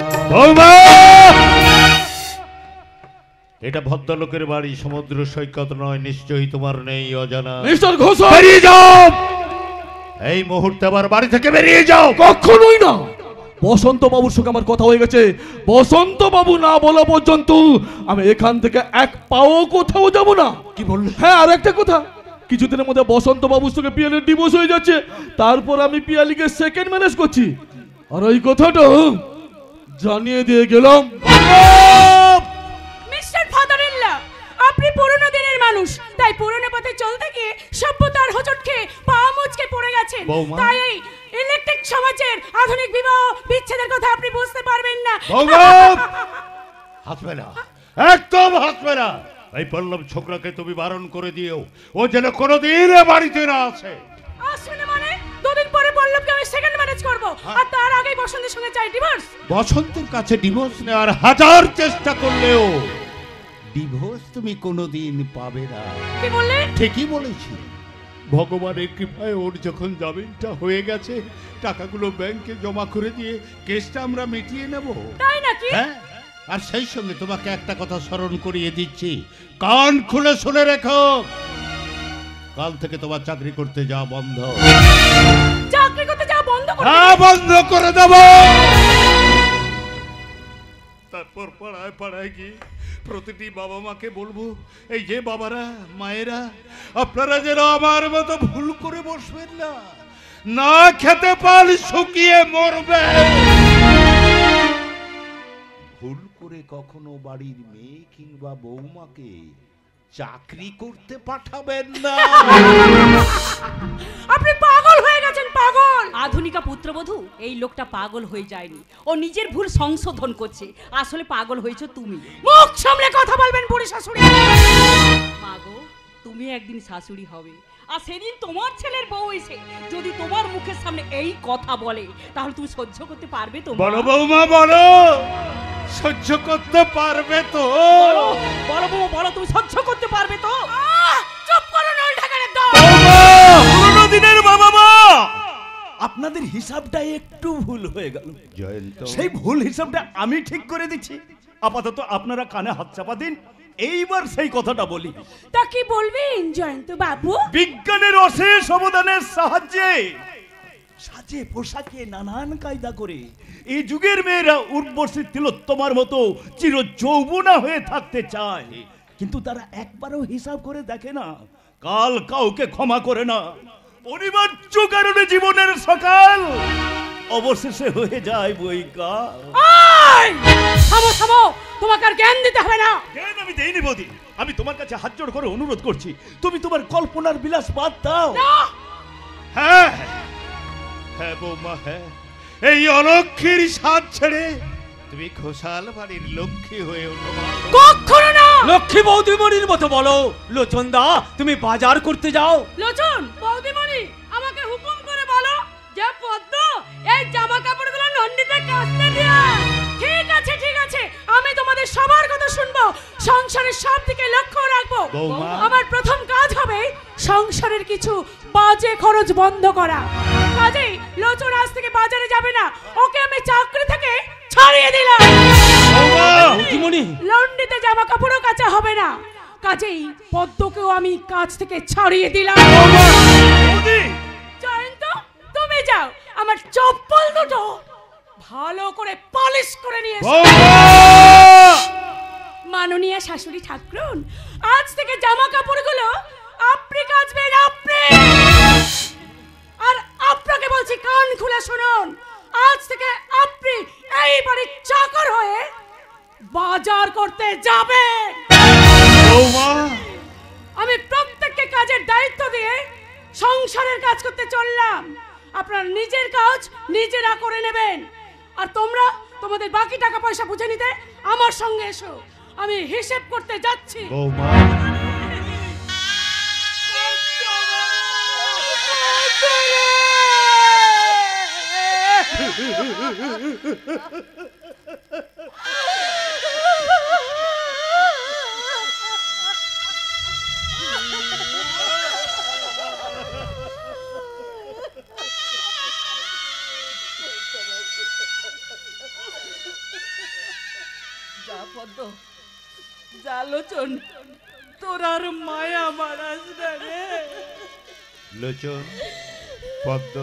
এটা ভদ্রলোকের বাড়ি, সমুদ্র সৈকত নয়, নিশ্চয়ই তোমার নেই অজানা। মিস্টার ঘোষ, বেরিয়ে যাও এই মুহূর্তে, আবার বাড়ি থেকে বেরিয়ে যাও। কখনোই না। বসন্ত বাবুর সঙ্গে আমার কথা হয়ে গেছে, বসন্ত বাবু না বলা পর্যন্ত আমি এখান থেকে এক পাও কোথাও যাব না। কি বললে? হ্যাঁ, আর একটা কথা, কিছুদিনের মধ্যে বসন্ত বাবুর সঙ্গে পিয়ালির ডিভোর্স হয়ে যাচ্ছে, তারপর আমি পিয়ালিকে সেকেন্ড ম্যানেজ করছি। আর ওই কথাটা জানিয়ে দিয়ে গেলাম। মিস্টার ফাদার-ইন-ল, আপনি পুরনো দিনের মানুষ, তাই পুরনো পথে চলতে গিয়ে সভ্যতার হোঁচট খেয়ে পা মুচকে পড়ে গেছেন। বৌমা। তাই এই ইলেকট্রিক সমাজের আধুনিক বিবাহ বিচ্ছেদের কথা আপনি বুঝতে পারবেন না। হাসবে না, একদম হাসবে না। এই পল্লব ছোকরাকে তুমি বারণ করে দিও, ও যেন কোনোদিন বাড়িতে না আসে। আসলে মানে দুদিন পরে পল্লবকে আমি সেকেন্ড ম্যানেজ করব, আর তার আগেই বসন্তের সঙ্গে চাই ডিভোর্স। বসন্তের কাছে ডিভোর্স নেওয়ার হাজার চেষ্টা করলেও ডিভোর্স তুমি কোনোদিন পাবে না। কি বললেন? ঠিকই বলেছি। ভগবানের কৃপায় ওর যখন জামিনটা হয়ে গেছে, টাকাগুলো ব্যাংকে জমা করে দিয়ে কেসটা আমরা মিটিয়ে নেব। তাই নাকি? হ্যাঁ, আর সেই সঙ্গে তোমাকে একটা কথা স্মরণ করিয়ে দিচ্ছি, কান খুলে শুনে রেখো, কাল থেকে তোমার চাকরি করতে যাওয়া বন্ধ। চাকরি করতে যাওয়া বন্ধ করে? হ্যাঁ, বন্ধ করে দেব। তারপর পাড়ায় পাড়ায় গিয়ে প্রতিটি বাবা মাকে বলবো, এই যে বাবারা মায়েরা, আপনারা যেন আমার মতো ভুল করে বসবেন না, না খেতে পাল শুকিয়ে মরবে। ভুল করে কখনো বাড়ির মেয়ে কিংবা বৌমাকে চাকরি করতে পাঠাবেন না। আপনি পাগল হয়ে গেছেন, পাগল। আধুনিকা পুত্রবধূ, এই লোকটা পাগল হয়ে যায়নি, ও নিজের ভুল সংশোধন করছে। আসলে পাগল হয়েছো তুমি। মুখ সামলে কথা বলবেন বুড়ি শাশুড়ি। মাগো, তুমি একদিন শাশুড়ি হবে, আর সেদিন তোমার ছেলের বউ এসে যদি তোমার মুখের সামনে এই কথা বলে, তাহলে তুমি সহ্য করতে পারবে তো? বলো বৌমা, বলো, সহ্য করতে পারবে তো? বলো বলো বৌমা, বলো, তুমি সহ্য করতে পারবে তো? চুপ করো, নল ঢাকারের দল। পুরোনো দিনের বাবা মা, আপনাদের হিসাবটা একটু ভুল হয়ে গেল। জয়ন্ত, সেই ভুল হিসাবটা আমি ঠিক করে দিচ্ছি। আপাতত আপনারা কানে হাত চাপা দিন, এইবার সেই কথাটা বলি। তা কি বলবেন জয়ন্ত বাবু? বিজ্ঞানের অশেষ অবদানের সাহায্যে সাজে পোশাকে নানান কায়দা করে এই যুগের মেয়েরা উর্বশী তিলোত্তমার মতো চির যৌবনা হয়ে থাকতে চায়, কিন্তু তারা একবারও হিসাব করে দেখে না, কাল কাউকে ক্ষমা করে না। অনিবার্য কারণে জীবনের সকাল অবশেষে হয়ে যায় বৈকাল। থামো থামো, তোমাকে আর জ্ঞান দিতে হবে না। জ্ঞান আমি দেইনি বৌদি, আমি তোমার কাছে হাত জোড় করে অনুরোধ করছি, তুমি তোমার কল্পনার বিলাস বাদ দাও। হ্যাঁ হ্যাঁ বৌমা, হ্যাঁ, এই অলক্ষীর সাথ ছেড়ে তুমি ঘোষাল বাড়ির লক্ষ্মী হয়ে ওঠো। কখনো না। লক্ষ্মী বৌদিমণির মতো বলো, লোচনদা তুমি বাজার করতে যাও। লোচন, বৌদিমণি আমাকে হুকুম করে বলো যে পদ্ম এই জামা কাপড়গুলো নন্দিতে কাচতে দিয়া। ঠিক আছে ঠিক আছে, আমি তোমাদের সবার কথা শুনবো, সংসারের সব দিকে লক্ষ্য রাখবো। বৌমা। আমার প্রথম কাজ হবে সংসারের কিছু বাজে খরচ বন্ধ করা। কাজেই লোচন আজ থেকে বাজারে যাবে না, ওকে আমি চাকরি থেকে ছাড়িয়ে দিলাম। বৌদিমণি, লন্ডিতে জামা কাপড়ও কাচা হবে না, কাজেই পদ্মকেও আমি কাজ থেকে ছাড়িয়ে দিলাম। জয়ন্ত, তুমি যাও, আমার চপ্পল দুটো ভালো করে পলিশ করে নিয়ে এসো। মাননীয় শাশুড়ি ঠাকুরন, আজ থেকে জামা কাপড়গুলো আপনি কাচবেন, আপনি। আর আপনাকে বলছি, কান খুলে শুনুন, আজ থেকে আপনি এই বাড়ির চাকর হয়ে বাজার করতে যাবেন। আমি প্রত্যেককে কাজের দায়িত্ব দিয়ে সংসারের কাজ করতে চললাম, আপনারা নিজের কাজ নিজেরা করে নেবেন। আর তোমরা তোমাদের বাকি টাকা পয়সা বুঝে নিতে আমার সঙ্গে এসো, আমি হিসেব করতে যাচ্ছি। বৌমা, পদ্ম, যা লোচন, তোর আর মায়া মারাস না রে। লোচন, পদ্ম,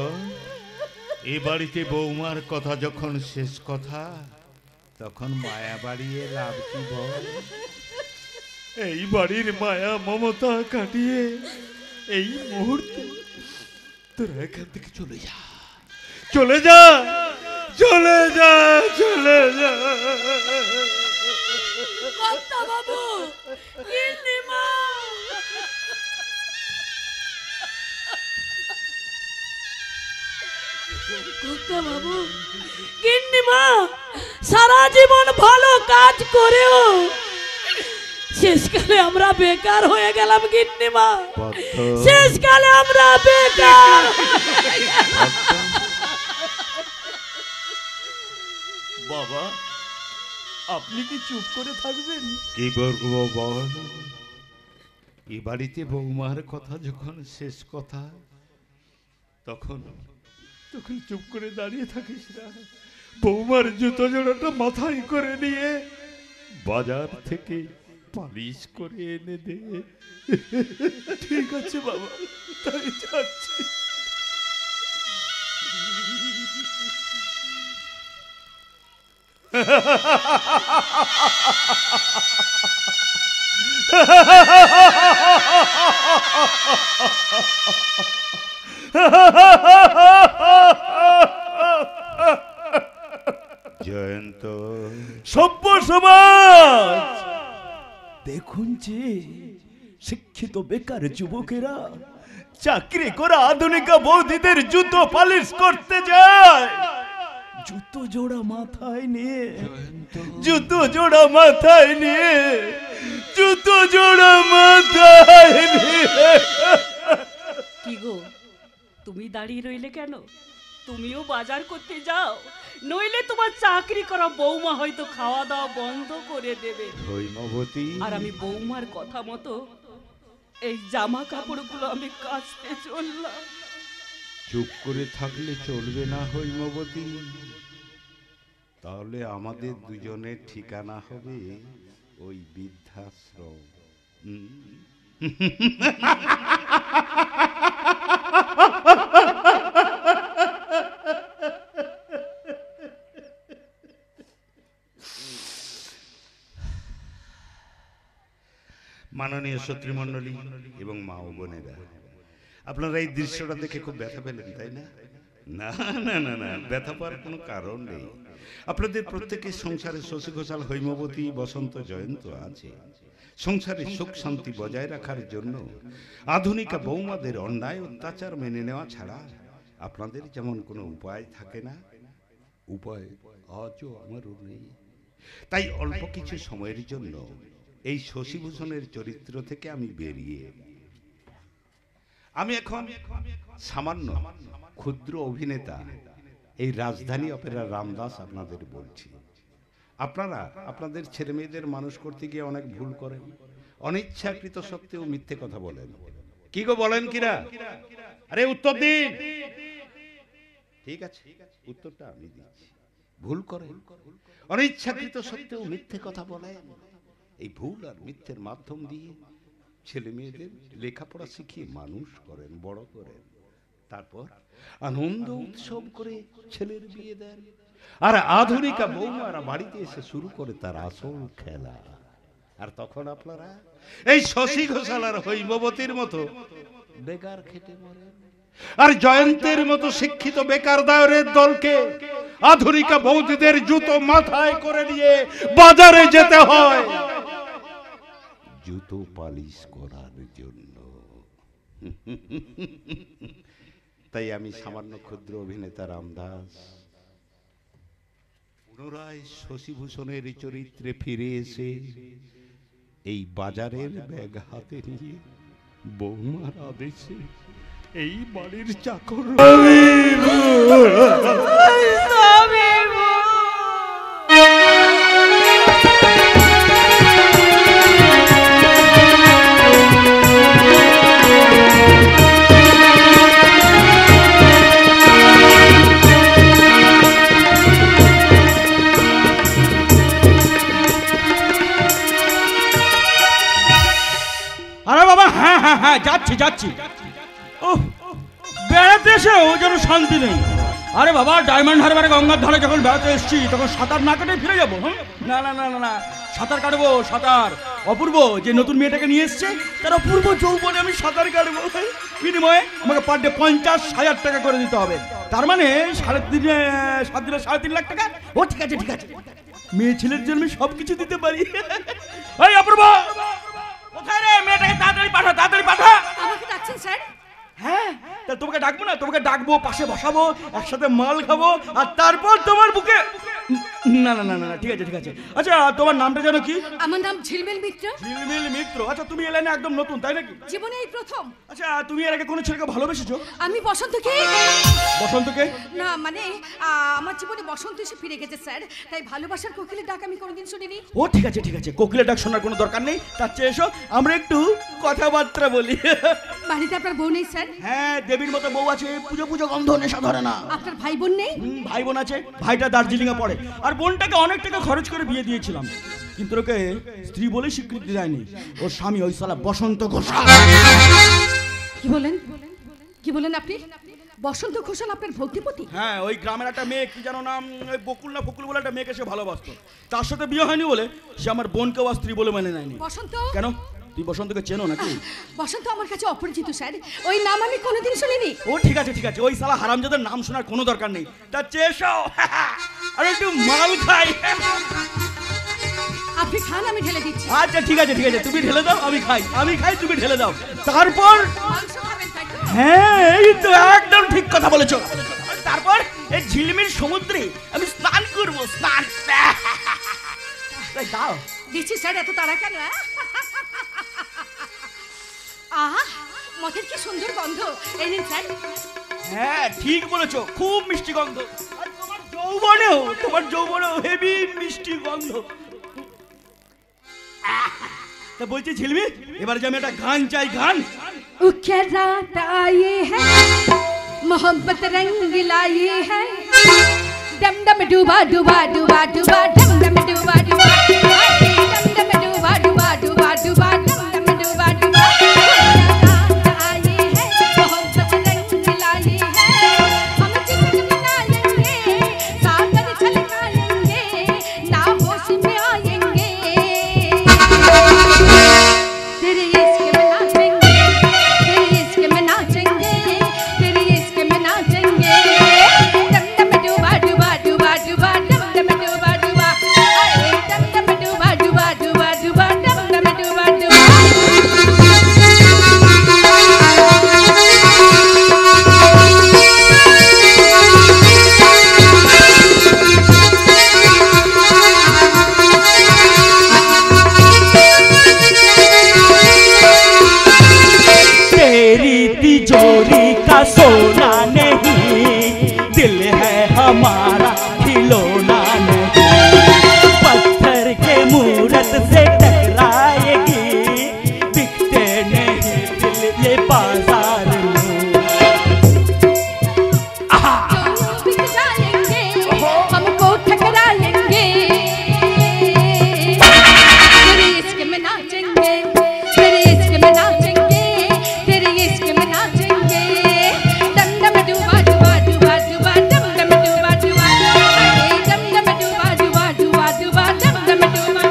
এ বাড়িতে বৌমার কথা যখন শেষ কথা, তখন মায়া বাড়িয়ে লাভ কি বল? এই বাড়ির মায়া মমতা কাটিয়ে এই মুহূর্তে তোরা এখান থেকে চলে যা, চলে যা, চলে যা, চলে যা। কর্তা বাবু, গিন্নিমা, কর্তা বাবু, গিন্নিমা সারা জীবন ভালো কাজ করেও শেষকালে আমরা বেকার হয়ে গেলাম। গিন্নিমা, শেষকালে আমরা বেকার। বাবা, আপনি কি চুপ করে থাকবেন? কি বলবো বল? এ বাড়িতে বৌমার কথা যখন শেষ কথা, তখন তখন চুপ করে দাঁড়িয়ে থাকিস না। বৌমার জুতো জোড়াটা মাথায় করে নিয়ে বাজার থেকে পালিশ করে এনে দে। ঠিক আছে বাবা, তাই যাচ্ছি। জয়ন্ত, সভ্য সমাজ দেখুন যে শিক্ষিত বেকার যুবকেরা চাকরি করা আধুনিকা বৌদিদের জুতো পালিশ করতে যায়। জুতো জোড়া মাথায় নিয়ে, জুতো জোড়া মাথায় নিয়ে, জুতো জোড়া মাথায় নিয়ে। কি গো, তুমি দাঁড়িয়ে রইলে কেন? তুমিও বাজার করতে যাও, নইলে তোমার চাকরি করা বৌমা হয়তো খাওয়া দাওয়া বন্ধ করে দেবে। হৈমবতী, আর আমি বৌমার কথা মতো এই জামা কাপড়গুলো আমি কাচতে চললাম। চুপ করে থাকলে চলবে না হৈমবতী, তাহলে আমাদের দুজনের ঠিকানা হবে ওই বৃদ্ধাশ্রম। মাননীয় শত্রুমণ্ডলী এবং মা ও বোনেরা, আপনারা এই দৃশ্যটা দেখে খুব ব্যথা পেলেন, তাই না? না না না না, ব্যথা পাওয়ার কোনো কারণ নেই। আপনাদের প্রত্যেকের সংসারে শশী ঘোষাল, হৈমবতী, বসন্ত, জয়ন্ত আছে। সংসারে সুখ শান্তি বজায় রাখার জন্য আধুনিকা বৌমাদের অন্যায় অত্যাচার মেনে নেওয়া ছাড়া আপনাদের যেমন কোনো উপায় থাকে না, উপায় আজও আমারও নেই। তাই অল্প কিছু সময়ের জন্য এই শশীভূষণের চরিত্র থেকে আমি বেরিয়ে আমি এখন সামান্য ক্ষুদ্র অভিনেতা এই রাজধানী অপেরার রামদাস আপনাদের বলছি। আপনারা আপনাদের ছেলে মেয়েদের মানুষ করতে গিয়ে অনেক ভুল করেন, অনিচ্ছাকৃত সত্ত্বেও মিথ্যে কথা বলেন। কি গো বলেন কিনা? আরে উত্তর দিন। ঠিক আছে, উত্তরটা আমি দিচ্ছি। ভুল করেন, অনিচ্ছাকৃত সত্ত্বেও মিথ্যে কথা বলেন। এই ভুল আর মিথ্যের মাধ্যম দিয়ে ছেলে মেয়েদের লেখাপড়া শিখিয়ে মানুষ করেন, বড় করেন, তারপর আনন্দ উৎসব করে ছেলের বিয়ে দেন। আর আধুনিকা বৌমারা বাড়িতে এসে শুরু করে তার আসল খেলা। আর তখন আপনারা এই শশী ঘোষাল আর হৈমবতীর মতো বেকার খেটে মরেন। আর জয়ন্তের মতো শিক্ষিত বেকার দায়ের দলকে আধুনিকা বৌদিদের জুতো মাথায় করে নিয়ে বাজারে যেতে হয় জুতো পালিশ করার জন্য। তাই আমি সামান্য ক্ষুদ্র অভিনেতা রামদাস পুনরায় শশীভূষণের চরিত্রে ফিরে এসে এই বাজারের ব্যাগ হাতে নিয়ে বৌমার আদেশে এই বাড়ির চাকর হ্যাঁ যাচ্ছি যাচ্ছি। ও বেড়াতে এসেও যেন শান্তি নেই। আরে বাবা, ডায়মন্ড হারবারে গঙ্গার ধারে যখন বেড়াতে এসেছি তখন সাঁতার না কেটে ফিরে যাবো? না না না না না, সাঁতার কাটবো সাঁতার। অপূর্ব যে নতুন মেয়েটাকে নিয়ে এসছে তার অপূর্ব যৌবনে আমি সাঁতার কাটবো। বিনিময়ে আমাকে পার ডে 50,000 টাকা করে দিতে হবে। তার মানে 7 লাখ টাকা। ও ঠিক আছে ঠিক আছে, মেয়ে ছেলের জন্য সবকিছু দিতে পারি। এই অপূর্ব, কোথায় রে? মেয়েটাকে তাড়াতাড়ি পাঠা, তাড়াতাড়ি পাঠা। আমাকে ডাকছেন স্যার? হ্যাঁ, তা তোমাকে ডাকবো না? তোমাকে ডাকবো, পাশে বসাবো, একসাথে মাল খাবো, আর তারপর তোমার বুকে। না না না না, ঠিক আছে ঠিক আছে। আচ্ছা, তোমার নামটা জানো কি? আমার নাম ঝিলমিল মিত্র। ঝিলমিল মিত্র। আচ্ছা, তুমি এলে না একদম নতুন, তাই নাকি? জীবনে এই প্রথম। আচ্ছা, তুমি এর আগে কোনো ছেলেকে ভালোবেসেছো? আমি বসন্তকে। বসন্তকে? না মানে আমার জীবনে বসন্ত এসে ফিরে গেছে স্যার, তাই ভালোবাসার কোকিলের ডাক আমি কোনোদিন শুনিনি। ও ঠিক আছে ঠিক আছে, কোকিলের ডাক শোনার কোনো দরকার নেই। তার চেয়ে এসো আমরা একটু কথাবার্তা বলি। বাড়িতে আপনার বউ নেই স্যার? হ্যাঁ, দেবীর মতো বউ আছে, পুজো পুজো গন্ধ নেশা ধরে না। আপনার ভাই বোন নেই? ভাই বোন আছে, ভাইটা দার্জিলিং এ পড়ে, আর বোনটাকে অনেক টাকা খরচ করে বিয়ে দিয়েছিলাম, কিন্তু ওকে স্ত্রী বলে স্বীকৃতি দেয়নি। ওর স্বামী ওই শালা বসন্ত ঘোষাল। কি বলেন, কি বলেন আপনি? বসন্ত ঘোষাল আপনার ভক্তিপতি? হ্যাঁ, ওই গ্রামের একটা মেয়ে, কি জানো নাম, ওই বকুল না ফকুল বলে একটা মেয়েকে সে ভালোবাসতো। তার সাথে বিয়ে হয়নি বলে সে আমার বোনকেও স্ত্রী বলে মেনে নেয়নি। বসন্ত? কেন, তুই বসন্তকে চেনো নাকি? বসন্ত আমার কাছে অপরিচিত স্যার, ওই নাম আমি কোনোদিন শুনিনি। ও ঠিক আছে ঠিক আছে, ওই শালা হারামজাদার নাম শোনার কোনো দরকার নেই। তার চেয়ে এসো আর একটু মাল খাই। আপনি খান, আমি ঢেলে দিচ্ছি। আচ্ছা ঠিক আছে ঠিক আছে, তুমি ঢেলে দাও, আমি খাই, আমি খাই, তুমি ঢেলে দাও। তারপর মাংস খাবেন তাই তো? হ্যাঁ, এই তো একদম ঠিক কথা বলেছো। তারপর এই ঝিলমিল সমুদ্রে আমি স্নান করবো, স্নান। দাও। দিচ্ছি স্যার, এত তাড়া কেন? আহা, মদের কি সুন্দর গন্ধ। এই নিন স্যার। হ্যাঁ ঠিক বলেছো, খুব মিষ্টি গন্ধ। আর তোমার যৌবনেও হেভি মিষ্টি গন্ধ। তা বলছি ঝিলমিল, এবার যে আমি একটা গান চাই, গান। क्या रात आई है, मोहब्बत रंग लाई है, डम डम डूबा डूबा डूबा डूबा, डम डम डूबा डूबा, डम डम डूबा डूबा डूबा डूबा, डम डम डूबा डूबा। रात आई है, मोहब्बत रंग लाई है, हम जिस्म बनाएंगे, सागर छलकाएंगे, ना होश में आएंगे, तेरे इश्क में नाचेंगे, तेरे इश्क में नाचेंगे, तेरे इश्क में नाचेंगे, डम डम डूबा डूबा डूबा डूबा, डम डम डूबा डूबा, अरे डम डम डूबा डूबा डूबा डूबा, डम डम डूबा डूबा। तेरी तिजोरी का सोना नहीं, दिल है हमारा खिलौना नहीं, पत्थर के मूरत से टकराएगी, बिकते नहीं दिल ये बाजार में। दोनों बिक जाएंगे, हमको ठकराएंगे, तेरे इश्क में नाचेंगे, तेरे इश्क में नाचेंगे, तेरे इश्क में नाचेंगे, डम डम डूबा डूबा डूबा डूबा, डम डम डूबा डूबा, अरे डम डम डूबा डूबा डूबा डूबा, डम डम डूबा।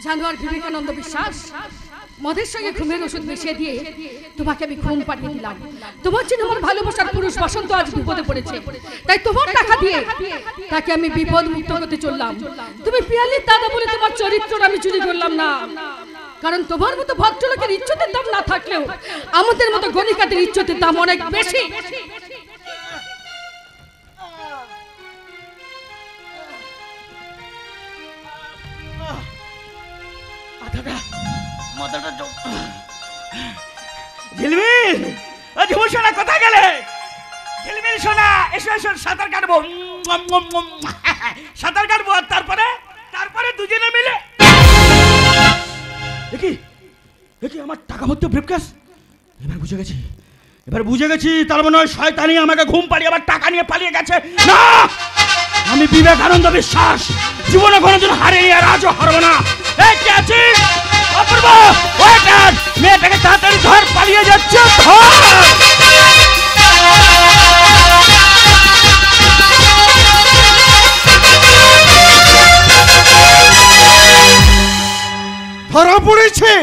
জানোয়ার বিবেকানন্দ বিশ্বাস, মদের সঙ্গে ঘুমের ওষুধ মিশিয়ে দিয়ে তোমাকে আমি ঘুম পাঠিয়ে দিলাম। তোমার জন্য আমার ভালোবাসার পুরুষ বসন্ত আজ বিপদে পড়েছে, তাই তোমার টাকা দিয়ে তাকে আমি বিপদ মুক্ত করতে চললাম। তুমি পিয়ালির দাদা বলে তোমার চরিত্র আমি চুরি করলাম না, কারণ তোমার মতো ভদ্রলোকের ইজ্জতের দাম না থাকলেও আমাদের মতো গণিকাদের ইজ্জতের দাম অনেক বেশি। ঝিলমিল, ঝিমুর সোনা কোথায় গেলে? ঝিলমিল সোনা, এসো এসো, সাঁতার কাটবো, সাঁতার কাটবো। আর তারপরে তারপরে দুজনে মিলে দেখি দেখি আমার টাকা ভর্তি ব্রিফকেস। এবার বুঝে গেছি এবার বুঝে গেছি, তার মনে হয় শয়তানি আমাকে ঘুম পাড়িয়ে আবার টাকা নিয়ে পালিয়ে গেছে। না, আমি বিবেকানন্দ বিশ্বাস জীবনে কোনোদিন হারিয়ে আর আজও হারবো না। এই কে আছিস? অপূর্ব, ওয়েটার, মেয়েটাকে তাড়াতাড়ি ধর, পালিয়ে যাচ্ছে, ধরা পড়েছে।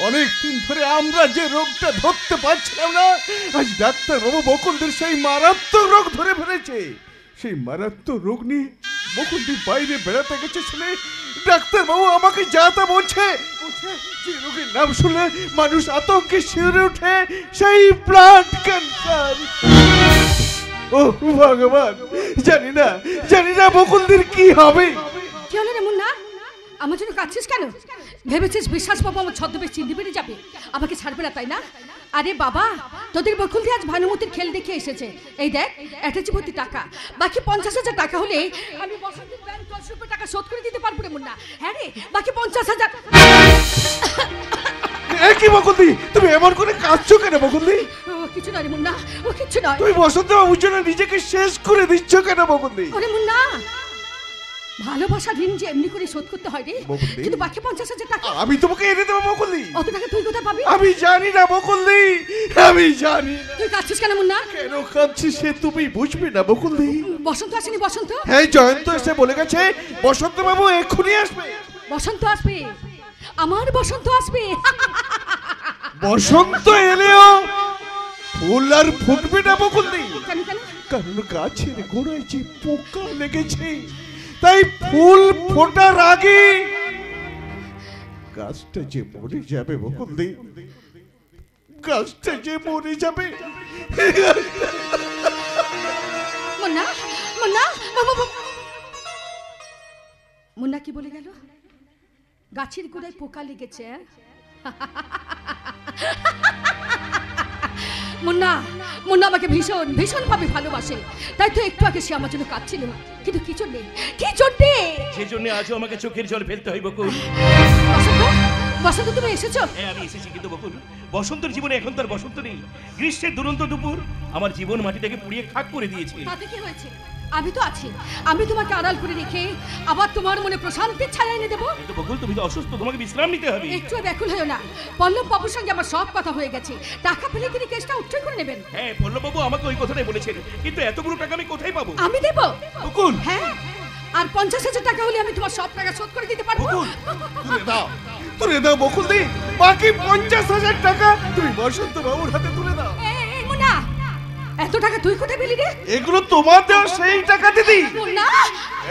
অনেকদিন ধরে আমরা যে রোগটা ধরতে পারছিলাম না, আজ ডাক্তারবাবু বকুলদের সেই মারাত্মক রোগ ধরে ফেলেছে। সেই মারাত্মক রোগ নিয়ে বকুলদের বাইরে বেড়াতে গেছে শুনে ডাক্তারবাবু আমাকে যা তা বলছে। যে রোগের নাম শুনলে মানুষ আতঙ্কে শিউরে ওঠে, সেই ব্লাড ক্যান্সার। ও ভগবান, জানি না বকুলদের কি হবে। কি হলো রে মুন্না? আমার জন্য কাঁদছিস কেন? ভেবেছিস বিশ্বাস বাবু আমার ছদ্মবেশ চিনতে পেরে যাবে, আমাকে ছাড়বে না, তাই না? আরে বাবা, তোদের বকুল দিয়ে আজ ভানুমতির খেল দেখে এসেছে। এই দেখ, অ্যাটাচি ভর্তি টাকা, বাকি 50,000 টাকা হলে আমি বসন্তের ব্যাংক 10 রুপি টাকা শোধ করে দিতে পারবো রে মুন্না। হ্যাঁ রে, বাকি 50,000। কি বকুলদি, তুমি এমন করে কাঁদছো কেন বকুলদি? কিছু নয় রে মুন্না, ও কিছু নয়। তুমি বসন্ত বাবুর জন্য নিজেকে শেষ করে দিচ্ছ কেন বকুলদি? ওরে মুন্না, ভালোবাসা ঋণ যে এমনি করে শোধ করতে হয় রে, কিন্তু বাকি 50,000 টাকা আমি তোমাকে এনে দেবো বকুলদি। অত টাকা তুই কোথায় পাবি? আমি জানি না বকুলদি, আমি জানি। তুই কাঁদছিস কেন মুন্না? কেন কাঁদছিস সে তুমি বুঝবে না বকুলদি। বসন্ত আসেনি? বসন্ত? হ্যাঁ, জয়ন্ত এসে বলে গেছে বসন্ত বাবু এক্ষুনি আসবে। বসন্ত আসবে? আমার বসন্ত আসবে? বসন্ত এলেও ফুল আর ফুটবে না বকুলদি। কেন কেন? কারণ গাছের গোড়ায় যে পোকা লেগেছে, তাই ফুল ফোটার আগে গাছটা যে মরে যাবে বকুলদি, গাছটা যে মরে যাবে। মুন্না, মুন্না, মুন্না কি বলে গেল? গাছের গোড়ায় পোকা লেগেছে? মুন্না, মুন্না আমাকে ভীষণ ভীষণ ভাবে ভালোবাসে, তাই তো একটু আগে সে আমার জন্য কাঁদছিল। কিন্তু কি জন্যে, কি জন্যে? সেই জন্য আজও আমাকে চোখের জল ফেলতে হয় বকুল। বসন্ত, বসন্ত তুমি এসেছো? হ্যাঁ, আমি এসেছি, কিন্তু বকুল বসন্তের জীবনে এখন তার বসন্ত নেই। গ্রীষ্মের দুরন্ত দুপুর আমার জীবন মাটিটাকে পুড়িয়ে খাক করে দিয়েছে। তাতে কি হয়েছে? আমি তো আছি, আমি তোমাকে আড়াল করে রেখে আবার তোমার মনে প্রশান্তির ছায়া এনে দেবো। কিন্তু বকুল, তুমি তো অসুস্থ, তোমাকে বিশ্রাম নিতে হবে। একটু ব্যাকুল হয়েও না, পল্লব বাবুর সঙ্গে আমার সব কথা হয়ে গেছে। টাকা পেলে তিনি কেসটা উঠে করে নেবেন। হ্যাঁ, পল্লব বাবু আমাকে ওই কথাটাই বলেছেন, কিন্তু এতগুলো টাকা আমি কোথায় পাবো? আমি দেবো বকুল। হ্যাঁ, আর 50,000 টাকা হলে আমি তোমার সব টাকা শোধ করে দিতে পারবো। তুলে দাও বকুলদি, বাকি 50,000 টাকা তুমি বসন্ত বাবুর হাতে তুলে দাও। এই মুন্না, এত টাকা তুই কোথায় পেলি রে? এগুলো তোমার দেওয়া সেই টাকা দিদি। মুন্না,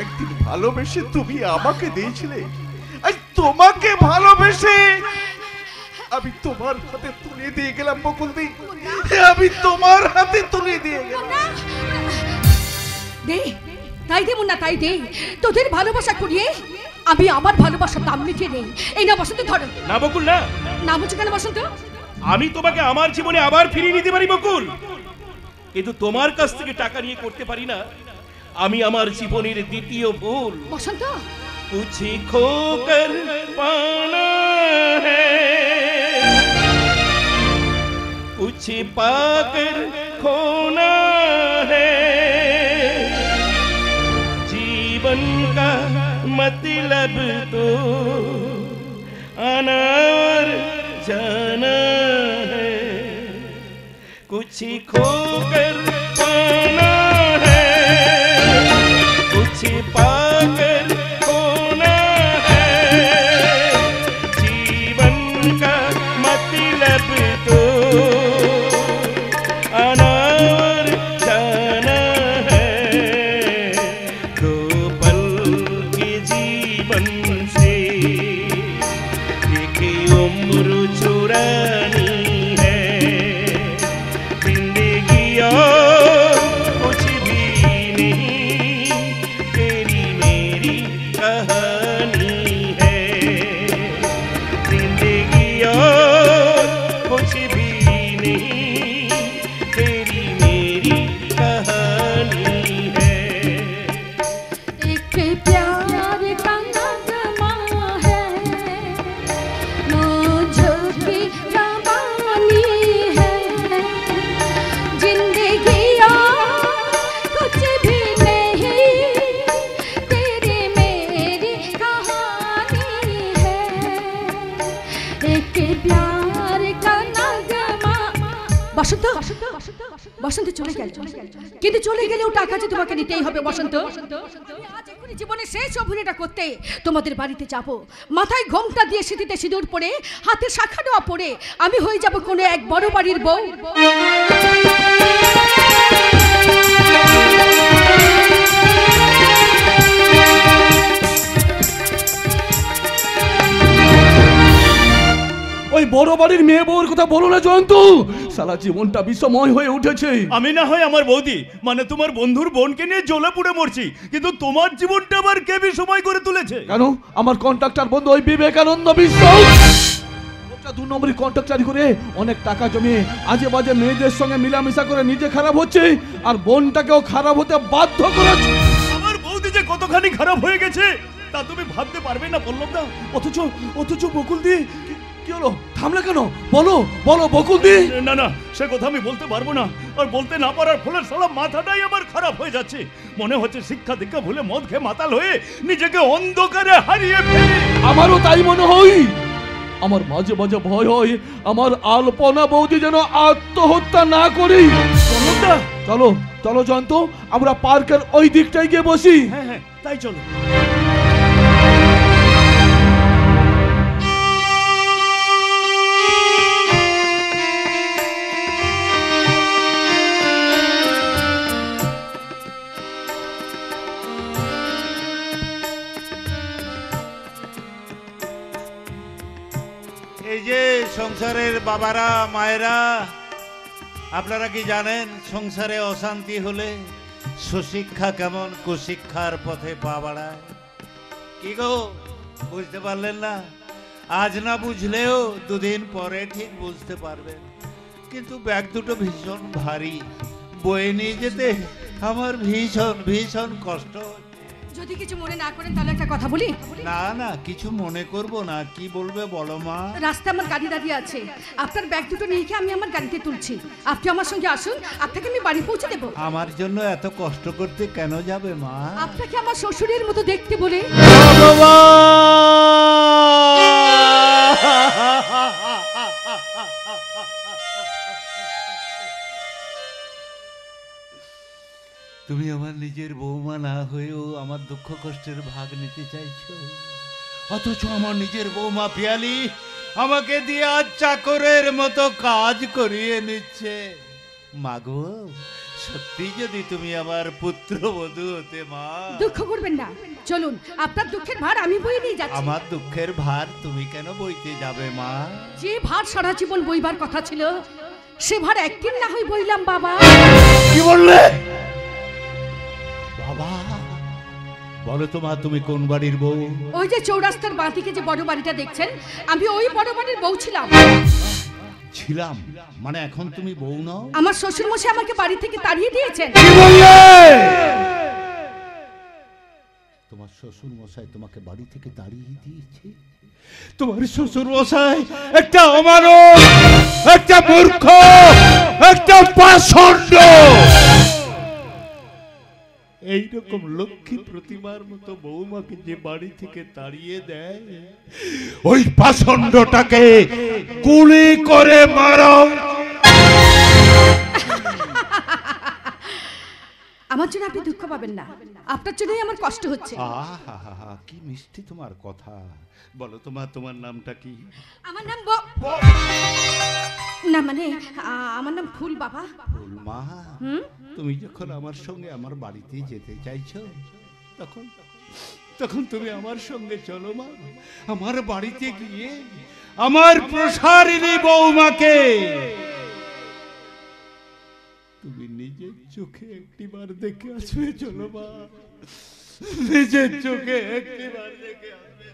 একদিন ভালোবেসে তুমি আমাকে দিয়েছিলে, আজ তোমাকে ভালোবেসে আমি তোমার হাতে তুলে দিয়ে গেলাম বকুলদি, আমি তোমার হাতে তুলে দিয়ে গেলাম। দে, তাই দে মুন্না, তাই দে। তোদের ভালোবাসা কুড়িয়ে আমি আমার ভালোবাসার দাম মিটিয়ে নেই। এই না বসন্ত, ধরো। না বকুল, না। না বলছো কেন বসন্ত? আমি তোমাকে আমার জীবনে আবার ফিরিয়ে নিতে পারি বকুল, কিন্তু তোমার কাছ থেকে টাকা নিয়ে করতে পারি না। আমি আমার জীবনের দ্বিতীয় ভুল। বসন্ত, कुछ खोकर पाना है, कुछ पाकर खोना है, जीवन का मतलब तो आना और जाना है, कुछ खोकर पाना है, कुछ पाकर खोना है, जीवन का मतलब तो आना और जाना है, दो पल के जीवन से एक उम्र चुरानी है, जिंदगी और গেল, কিন্তু চলে গেলেও টাকা যে তোমাকে নিতেই হবে বসন্ত। আমি আজ এখনই জীবনের শেষ অভিনয়টা করতে তোমাদের বাড়িতে যাব। মাথায় ঘোমটা দিয়ে সিঁথিতে সিঁদুর পরে, হাতে শাখা নেওয়া পরে আমি হয়ে যাব কোনো এক বড় বাড়ির বউ। ওই বড় বাড়ির মেয়ে বউর কথা বলো না জয়ন্ত, সারা জীবনটা বিষময় হয়ে উঠেছে। আমি না হয় আমার বৌদি মানে তোমার বন্ধুর বোনকে নিয়ে জ্বলে পুড়ে মরছি, কিন্তু তোমার জীবনটা আবার কে বিষময় করে তুলেছে? কেন? আমার কন্ট্রাক্টর বন্ধু ওই বিবেকানন্দ বিশ্বাস 2 নম্বরই কন্ট্রাক্টারি করে অনেক টাকা জমিয়ে আজে বাজে মেয়েদের সঙ্গে মিলামিশা করে নিজে খারাপ হচ্ছে আর বোনটাকেও খারাপ হতে বাধ্য করেছে। আমার বৌদি যে কতখানি খারাপ হয়ে গেছে তা তুমি ভাবতে পারবে না বললাম না। অথচ বকুলদি কি হলো? থামলে কেন? বলো বলো বকুলদি। না না, সে কথা আমি বলতে পারবো না, আর বলতে না পারার ফলে সারা মাথাটাই আমার খারাপ হয়ে যাচ্ছে। মনে হচ্ছে শিক্ষা দীক্ষা ভুলে মদ খেয়ে মাতাল হয়ে নিজেকে অন্ধকারে হারিয়ে ফেলি। আমারও তাই মনে হয়। আমার মাঝে মাঝে ভয় হয় আমার আলপনা বৌদি যেন আত্মহত্যা না করি। চলো চলো জয়ন্ত, আমরা পার্কের ওই দিকটাই গিয়ে বসি। হ্যাঁ হ্যাঁ, তাই চলো। এই যে সংসারের বাবারা মায়েরা, আপনারা কি জানেন সংসারে অশান্তি হলে সুশিক্ষা কেমন কুশিক্ষার পথে পা বাড়ায়? কি গো, বুঝতে পারলেন না? আজ না বুঝলেও 2 দিন পরে ঠিক বুঝতে পারবেন। কিন্তু ব্যাগ দুটো ভীষণ ভারী, বয়ে নিয়ে যেতে আমার ভীষণ ভীষণ কষ্ট। যদি কিছু মনে না করেন তাহলে একটা কথা বলি। না না, কিছু মনে করব না। কি বলবে বলো মা। রাস্তায় আমার গাড়ি দাঁড়িয়ে আছে, আপনার ব্যাগ দুটো নিয়ে গিয়ে আমি আমার গাড়িতে তুলছি। আপনি আমার সঙ্গে আসুন, আপনাকে আমি বাড়ি পৌঁছে দেবো। আমার জন্য এত কষ্ট করতে কেন যাবে মা? আপনাকে আমার শ্বশুরের মতো দেখতে বলে। তুমি আমার নিজের বৌমা না হয়েও আমার দুঃখ কষ্টের ভাগ নিতে চাইছো, অথচ আমার নিজের বৌমা পিয়ালি আমাকে দিয়ে আজ চাকরের মতো কাজ করিয়ে নিচ্ছে। মাগো, সত্যি যদি তুমি আমার পুত্রবধূ হতে মা। দুঃখ করবেন না, চলুন, আপনার দুঃখের ভার আমি বয়ে নিয়ে যাচ্ছি। আমার দুঃখের ভার তুমি কেন বইতে যাবে মা? যে ভার সারা জীবন বইবার কথা ছিল সে ভার একদিন না হয় বইলাম বাবা। কি বললে বাবা? বলো তো মা, তুমি কোন বাড়ির বউ? ওই যে চৌরাস্তার বাঁদিকে যে বড় বাড়িটা দেখছেন, আমি ওই বড় বাড়ির বউ ছিলাম। ছিলাম মানে এখন তুমি বউ নাও? আমার শ্বশুর মশাই আমাকে বাড়ি থেকে তাড়িয়ে দিয়েছেন। কি বললে? তোমার শ্বশুর মশাই তোমাকে বাড়ি থেকে তাড়িয়ে দিয়েছে? তোমার শ্বশুর মশাই একটা অমানব, একটা মূর্খ, একটা পাষণ্ড। এইরকম লক্ষ্মী প্রতিমার মতো বৌমাকে যে বাড়ি থেকে তাড়িয়ে দেয়, ওই পাষণ্ডটাকে গুলি করে মারো। আমার জন্য আপনি দুঃখ পাবেন না, আপনার জন্যই আমার কষ্ট হচ্ছে। আহা, কি মিষ্টি তোমার কথা। বলো তোমার নামটা কি? আমার নাম না মানে আমার নাম ফুল বাবা। ফুল মা, তুমি যখন আমার সঙ্গে আমার বাড়িতে যেতে চাইছো, তখন তুমি আমার সঙ্গে চলো মা। আমার বাড়িতে গিয়ে আমার প্রসারিণী বৌমাকে তুমি নিজের চোখে একটিবার দেখে আসবে। চলো মা, নিজের চোখে একটিবার দেখে আসবে।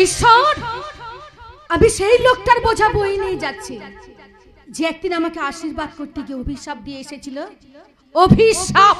ঈশ্বর, আমি সেই লোকটার বোঝা বই নিয়ে যাচ্ছি যে একদিন আমাকে আশীর্বাদ করতে গিয়ে অভিশাপ দিয়ে এসেছিল। অভিশাপ।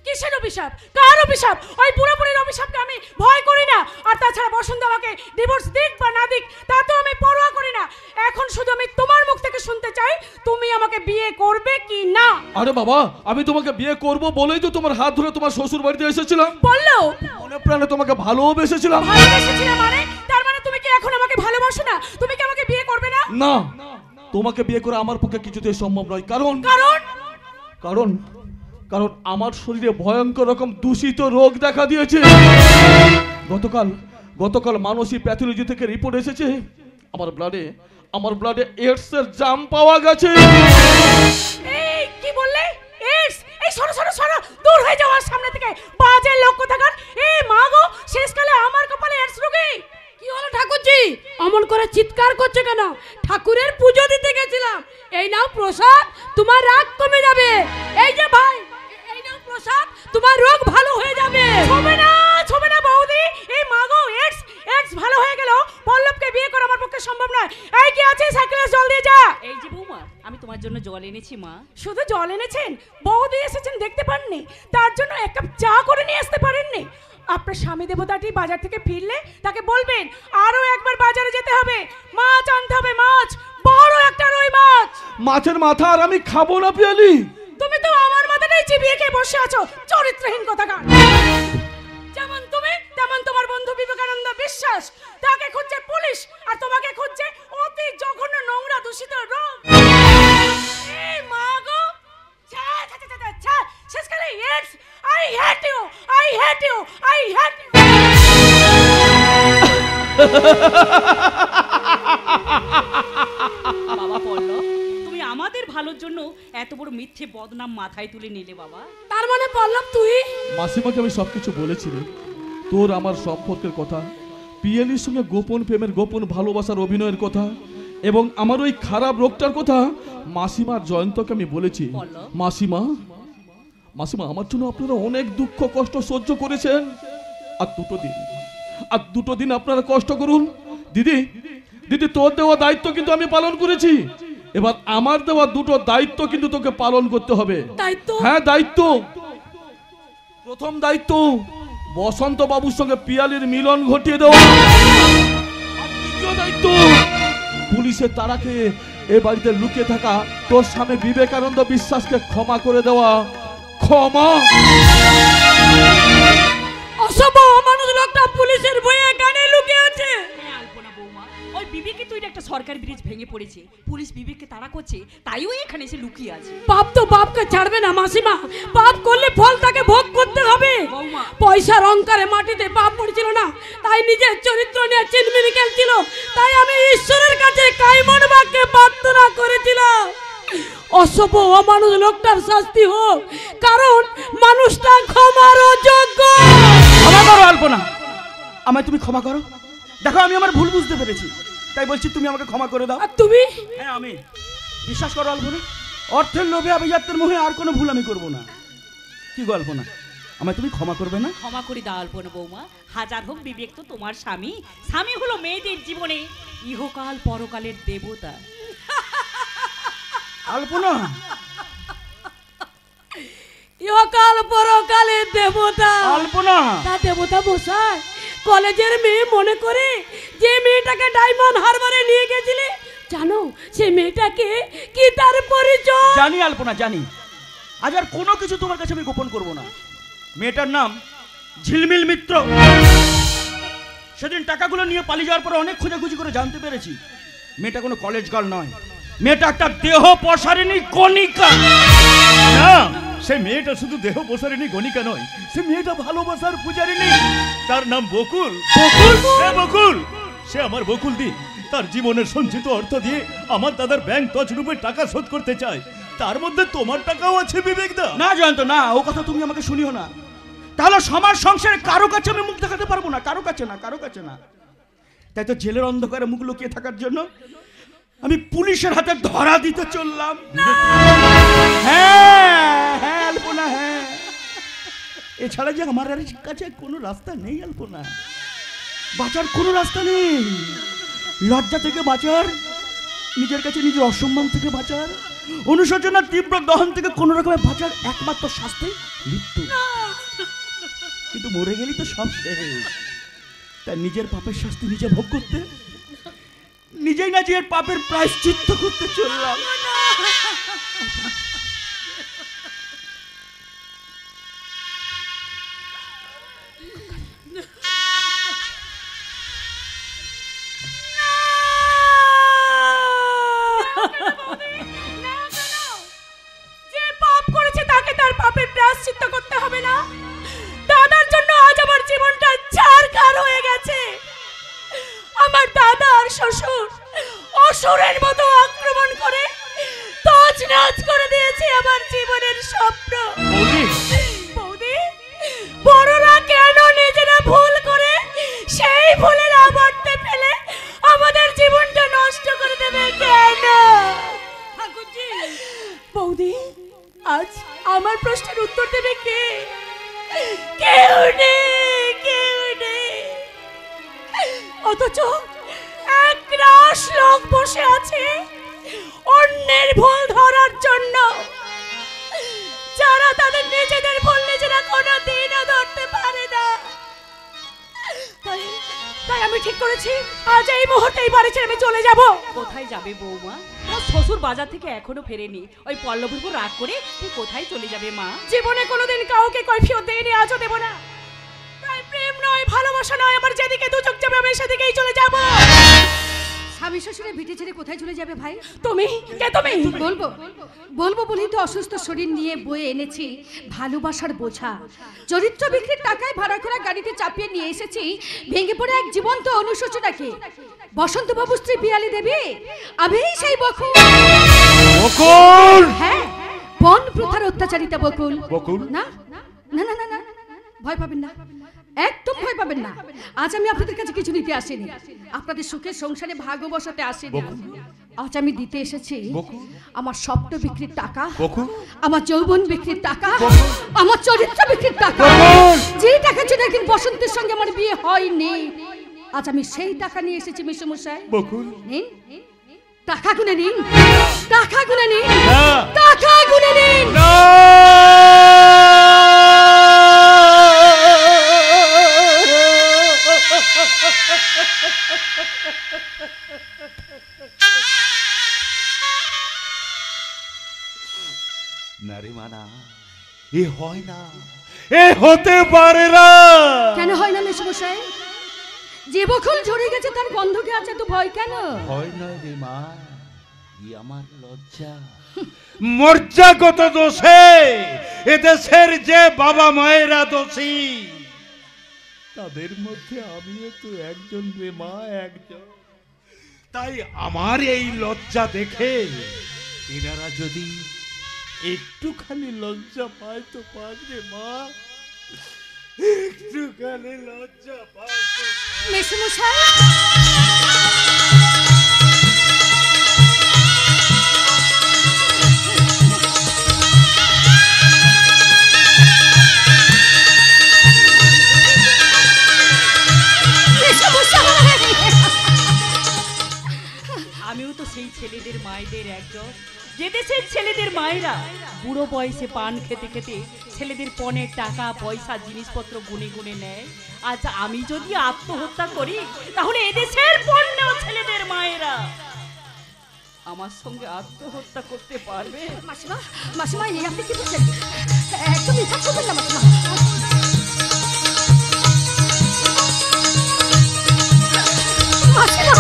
কিসের অভিশাপ? কার অভিশাপ, ওই পুরোপুরির অভিশাপকে আমি ভয় করি না। আর তাছাড়া বসন্ত আমাকে ডিভোর্স দিক বা না দিক তা তো আমি পরোয়া করি না। এখন শুধু আমি তোমার মুখ থেকে শুনতে চাই তুমি আমাকে বিয়ে করবে কি না। আরে বাবা, আমি তোমাকে বিয়ে করব বলেই তো তোমার হাত ধরে তোমার শ্বশুর বাড়িতে এসেছিলাম। বললো মনে প্রাণে তোমাকে ভালোবেসেছিলাম। ভালোবেসেছিলে মানে? তার মানে তুমি কি এখন আমাকে ভালোবাসো না? তুমি কি আমাকে বিয়ে করবে না? না, তোমাকে বিয়ে করা আমার পক্ষে কিছুতেই সম্ভব নয়। কারণ কারণ কারণ কারণ আমার শরীরে ভয়ঙ্কর রকম দূষিত রোগ দেখা দিয়েছে। গতকাল মানসিক প্যাথোলজি থেকে রিপোর্ট এসেছে, আমার ব্লাডে এইডস এর জাম পাওয়া গেছে। এই কি বললে? এইডস? এই সরো সরো সরো, দূর হয়ে যাও আমার সামনে থেকে, বাজে লোক কোথাকার। এই মা গো, শেষকালে আমার কপালে এইডস রোগী। কি হলো ঠাকুরজি, অমন করে চিৎকার করছে কেন? ঠাকুরের পুজো দিতে গেছিলাম। এই নাও প্রসাদ, তোমার রাগ কমে যাবে। এই যে ভাই, এই নাও প্রসাদ, তোমার রোগ ভালো হয়ে যাবে। ছবে না বৌদি। এই মা গো, এইডস ভালো হয়ে গেল, পল্লবকে বিয়ে করা আমার পক্ষে সম্ভব নয়। এই কি আছে, সাইকেলে জল দিয়ে যা। এই যে বৌমা, আমি তোমার জন্য জল এনেছি মা। শুধু জল এনেছেন? বৌদি এসেছেন দেখতে পাননি? তার জন্য এক কাপ চা করে নিয়ে আসতে পারেননি? আপনার স্বামী দেবতাটি বাজার থেকে ফিরলে তাকে বলবেন আরো একবার বাজারে যেতে হবে, মাছ আনতে হবে, মাছ, বড় একটা রুই মাছ। মাছের মাথা আর আমি খাবো না পিয়ালি। তুমি তো আমার মাথাটাই চিবিয়ে খেয়ে বসে আছো, চরিত্রহীন কোথাকার। যেমন তুমি তেমন তোমার বন্ধু বিবেকানন্দ বিশ্বাস, তাকে খুঁজছে পুলিশ, আর তোমাকে খুঁজছে অতি জঘন্য নোংরা দূষিত রোগ। এই মা গো, ছা ছা ছা ছা ছা, শেষকালে AIDS. I hate you, I hate you, I hate you. বাবা পল্লব, তুমি আমাদের ভালোর জন্য এত বড় মিথ্যে বদনাম মাথায় তুলে নিলে বাবা। তার মানে পল্লব তুই? মাসিমাকে আমি সবকিছু বলেছি রে, তোর আমার সম্পর্কের কথা, পিয়ালির সঙ্গে গোপন প্রেমের, গোপন ভালোবাসার অভিনয়ের কথা, এবং আমার ওই খারাপ রোগটার কথা মাসিমার জয়ন্তকে আমি বলেছি। মাসিমা, আমার জন্য আপনারা অনেক দুঃখ কষ্ট সহ্য করেছেন। আর দুটো দিন আপনারা কষ্ট করুন। দিদি, তোর দেওয়া দায়িত্ব কিন্তু আমি পালন করেছি। এবার আমার দেওয়া দুটো দায়িত্ব কিন্তু তোকে পালন করতে হবে। হ্যাঁ, দায়িত্ব। প্রথম দায়িত্ব, বসন্ত বাবুর সঙ্গে পিয়ালির মিলন ঘটিয়ে দেওয়া। আর দ্বিতীয় দায়িত্ব, পুলিশের তাড়াকে এ বাড়িতে লুকিয়ে থাকা তোর স্বামী বিবেকানন্দ বিশ্বাসকে ক্ষমা করে দেওয়া। ক্ষমা? অসভ্য অমানুষ লোকটা পুলিশের ভয়ে কানে লুকিয়ে আছে। আলপনা বৌমা, ওই বিবেকে তো একটা সরকারি ব্রিজ ভেঙে পড়েছে, পুলিশ বিবেককে তাড়া করছে, তাই ওই এখানে এসে লুকিয়ে আছে। পাপ তো বাপকে ছাড়বে না মাসিমা, পাপ করলে ফল তাকে ভোগ করতে হবে। পয়সার অহংকারে মাটিতে পাপ পড়ছিল না, তাই নিজের চরিত্র নিয়ে চিনমিনি খেলছিল। তাই আমি ঈশ্বরের কাছে কাইমন বাক্যে প্রার্থনা করেছিলাম, অসভ্য অমানুষ লোকটার শাস্তি হোক, কারণ মানুষটা ক্ষমার যোগ্য। ক্ষমা করো আলপনা, আমায় তুমি ক্ষমা করো। দেখো, আমি আমার ভুল বুঝতে পেরেছি, তাই বলছি তুমি আমাকে ক্ষমা করে দাও। আর তুমি? হ্যাঁ, আমি। বিশ্বাস করো আলপনা, অর্থের লোভে আভিজাত্যের মোহে আর কোনো ভুল আমি করব না। কি গো আলপনা, আমায় তুমি ক্ষমা করবে না? ক্ষমা করে দাও আলপনা বৌমা। হাজার হোক বিবেক তো তোমার স্বামী, স্বামী হলো মেয়েদের জীবনে ইহকাল পরকালের দেবতা। আলপনা, ইহকাল পরকালের দেবতা। আলপনা, তা দেবতা মশাই, কলেজের মেয়ে মনে করে যে মেয়েটাকে ডায়মন্ড হারবারে নিয়ে গেছিলে, জানো সে মেয়েটাকে কি তার পরিচয়? জানি আলপনা, জানি। আজ আর কোনো কিছু তোমার কাছে আমি গোপন করব না। মেয়েটার নাম ঝিলমিল মিত্র। সেদিন টাকাগুলো নিয়ে পালিয়ে যাওয়ার পর অনেক খোঁজাখুঁজি করে জানতে পেরেছি মেয়েটা কোনো কলেজ গার্ল নয়, মেয়েটা একটা দেহ প্রসারিণী গণিকা। না, সে মেয়েটা শুধু দেহ প্রসারিণী গণিকা নয়, সে মেয়েটা ভালোবাসার পূজারিণী। তার নাম বকুল। বকুল, সে আমার বকুল দি। তার জীবনের সঞ্চিত অর্থ দিয়ে আমার দাদার ব্যাংক তছরূপে টাকা শোধ করতে চায়। তার মধ্যে তোমার টাকাও আছে বিবেকদা। না জয়ন্ত, না, ও কথা তুমি আমাকে শুনিও না। তাহলে সমাজ সংসারে কারো কাছে আমি মুখ দেখাতে পারবো না, কারো কাছে না। তাই তো জেলের অন্ধকারে মুখ লুকিয়ে থাকার জন্য আমি পুলিশের হাতে ধরা দিতে চললাম। হ্যাঁ আলপনা, হ্যাঁ। এছাড়া যে আমার কাছে কোনো রাস্তা নেই আলপনা, বাঁচার কোনো রাস্তা নেই। লজ্জা থেকে বাঁচার, নিজের কাছে নিজের অসম্মান থেকে বাঁচার, অনুশোচনার তীব্র দহন থেকে কোনো রকমের বাঁচার একমাত্র শাস্তি মৃত্যু। কিন্তু মরে গেলি তো সব শেষ। তাই নিজের পাপের শাস্তি নিজে ভোগ করতে, নিজেই নিজের পাপের প্রায়শ্চিত্ত করতে চললাম। যে পাপ করেছে তাকে তার পাপের প্রায়শ্চিত্ত করতে হবে না? দাদার জন্য আজ আমার জীবনটা ছারখার হয়ে গেছে। আমার দাদা আর শ্বশুর অসুরের মতো আক্রমণ করে তছনছ করে দিয়েছে আমার জীবনের স্বপ্ন। বৌদি, বড়রা কেন নিজেরা ভুল করে সেই ভুলের আবর্তে ফেলে আমাদের জীবনটা নষ্ট করে দেবে কেন? বৌদি, আজ আমার প্রশ্নের উত্তর দেবে কে? কেউ নেই, কেউ নেই। অথচ এক রাশ লোক বসে আছে অন্যের ভুল ধরার জন্য, যারা তাদের নিজেদের ভুল নিজেরা কোনো দিনও ধরতে পারে না। তাই আমি ঠিক করেছি আজ এই মুহূর্তেই বাড়ি ছেড়ে আমি চলে যাব। কোথায় যাবে বৌমা? তোর শ্বশুর বাজার থেকে এখনো ফেরেনি, ওই পল্লবীর উপর রাগ করে তুই কোথায় চলে যাবে মা? জীবনে কোনোদিন কাউকে কৈফিয়ত দেইনি, আজও দেব না। তাই প্রেম নয়, ভালোবাসা নয়, আমার যেদিকে দু চোখ যাবে আমি সেদিকেই চলে যাব। স্বামী শ্বশুরে ভিটে ছেড়ে কোথায় চলে যাবে ভাই? তুমি কে? তুমি বলবো বলবো বলেই তো অসুস্থ শরীর নিয়ে বয়ে এনেছি ভালোবাসার বোঝা। চরিত্র বিক্রির টাকায় ভাড়া করা গাড়িতে চাপিয়ে নিয়ে এসেছি ভেঙে পড়ে এক জীবন্ত অনুশোচনাকে। বসন্ত বাবু স্ত্রী পিয়ালি দেবী, আমি সেই বকুল। হ্যাঁ, বন প্রথার অত্যাচারিতা বকুল। না না না না না, ভয় পাবেন না, একদম ভয় পাবেন না। আজ আমি আপনাদের কাছে কিছু নিতে আসিনি, আপনাদের সুখের সংসারে ভাগ্য বসাতে আসিনি। আজ আমি দিতে এসেছি আমার স্বপ্ন বিক্রির টাকা, আমার যৌবন বিক্রির টাকা, আমার চরিত্র বিক্রির টাকা। যে টাকার জন্য একদিন বসন্তের সঙ্গে আমার বিয়ে হয়নি, আজ আমি সেই টাকা নিয়ে এসেছি মেসোমশাই। নিন, টাকা গুনে নিন, টাকা গুনে নিন, টাকা গুনে নিন। না রে মানা, এ হয় না, এ হতে পারে না। কেন হয় না মেসোমশাই? যে বকুল ঝরে গেছে তার গন্ধকে আছে তো ভয় কেন? হয় না রে মা, ই আমার লজ্জা। মর্যাগত দোষে এদেশের যে বাবা মায়েরা দোষী, তাদের মধ্যে আমিও তো একজন রে মা, একজন। তাই আমার এই লজ্জা দেখে এনারা যদি একটুখানি লজ্জা পায় তো পাক রে মা, একটুখানি লজ্জা পায় তো। মেসোমশাই, আমিও তো সেই ছেলেদের মায়েদের একজন, যে দেশের ছেলেদের মায়েরা বুড়ো বয়সে পান খেতে খেতে ছেলেদের পণের টাকা পয়সা জিনিসপত্র গুনে গুনে নেয়। আজ আমি যদি আত্মহত্যা করি তাহলে এদেশের পণ্যেও ছেলেদের মায়েরা আমার সঙ্গে আত্মহত্যা করতে পারবে? মাসিমা, মাসিমা, এই আপনি কি বলছেন? একদম ইচ্ছা করবেন না মাসিমা। মাসিমা,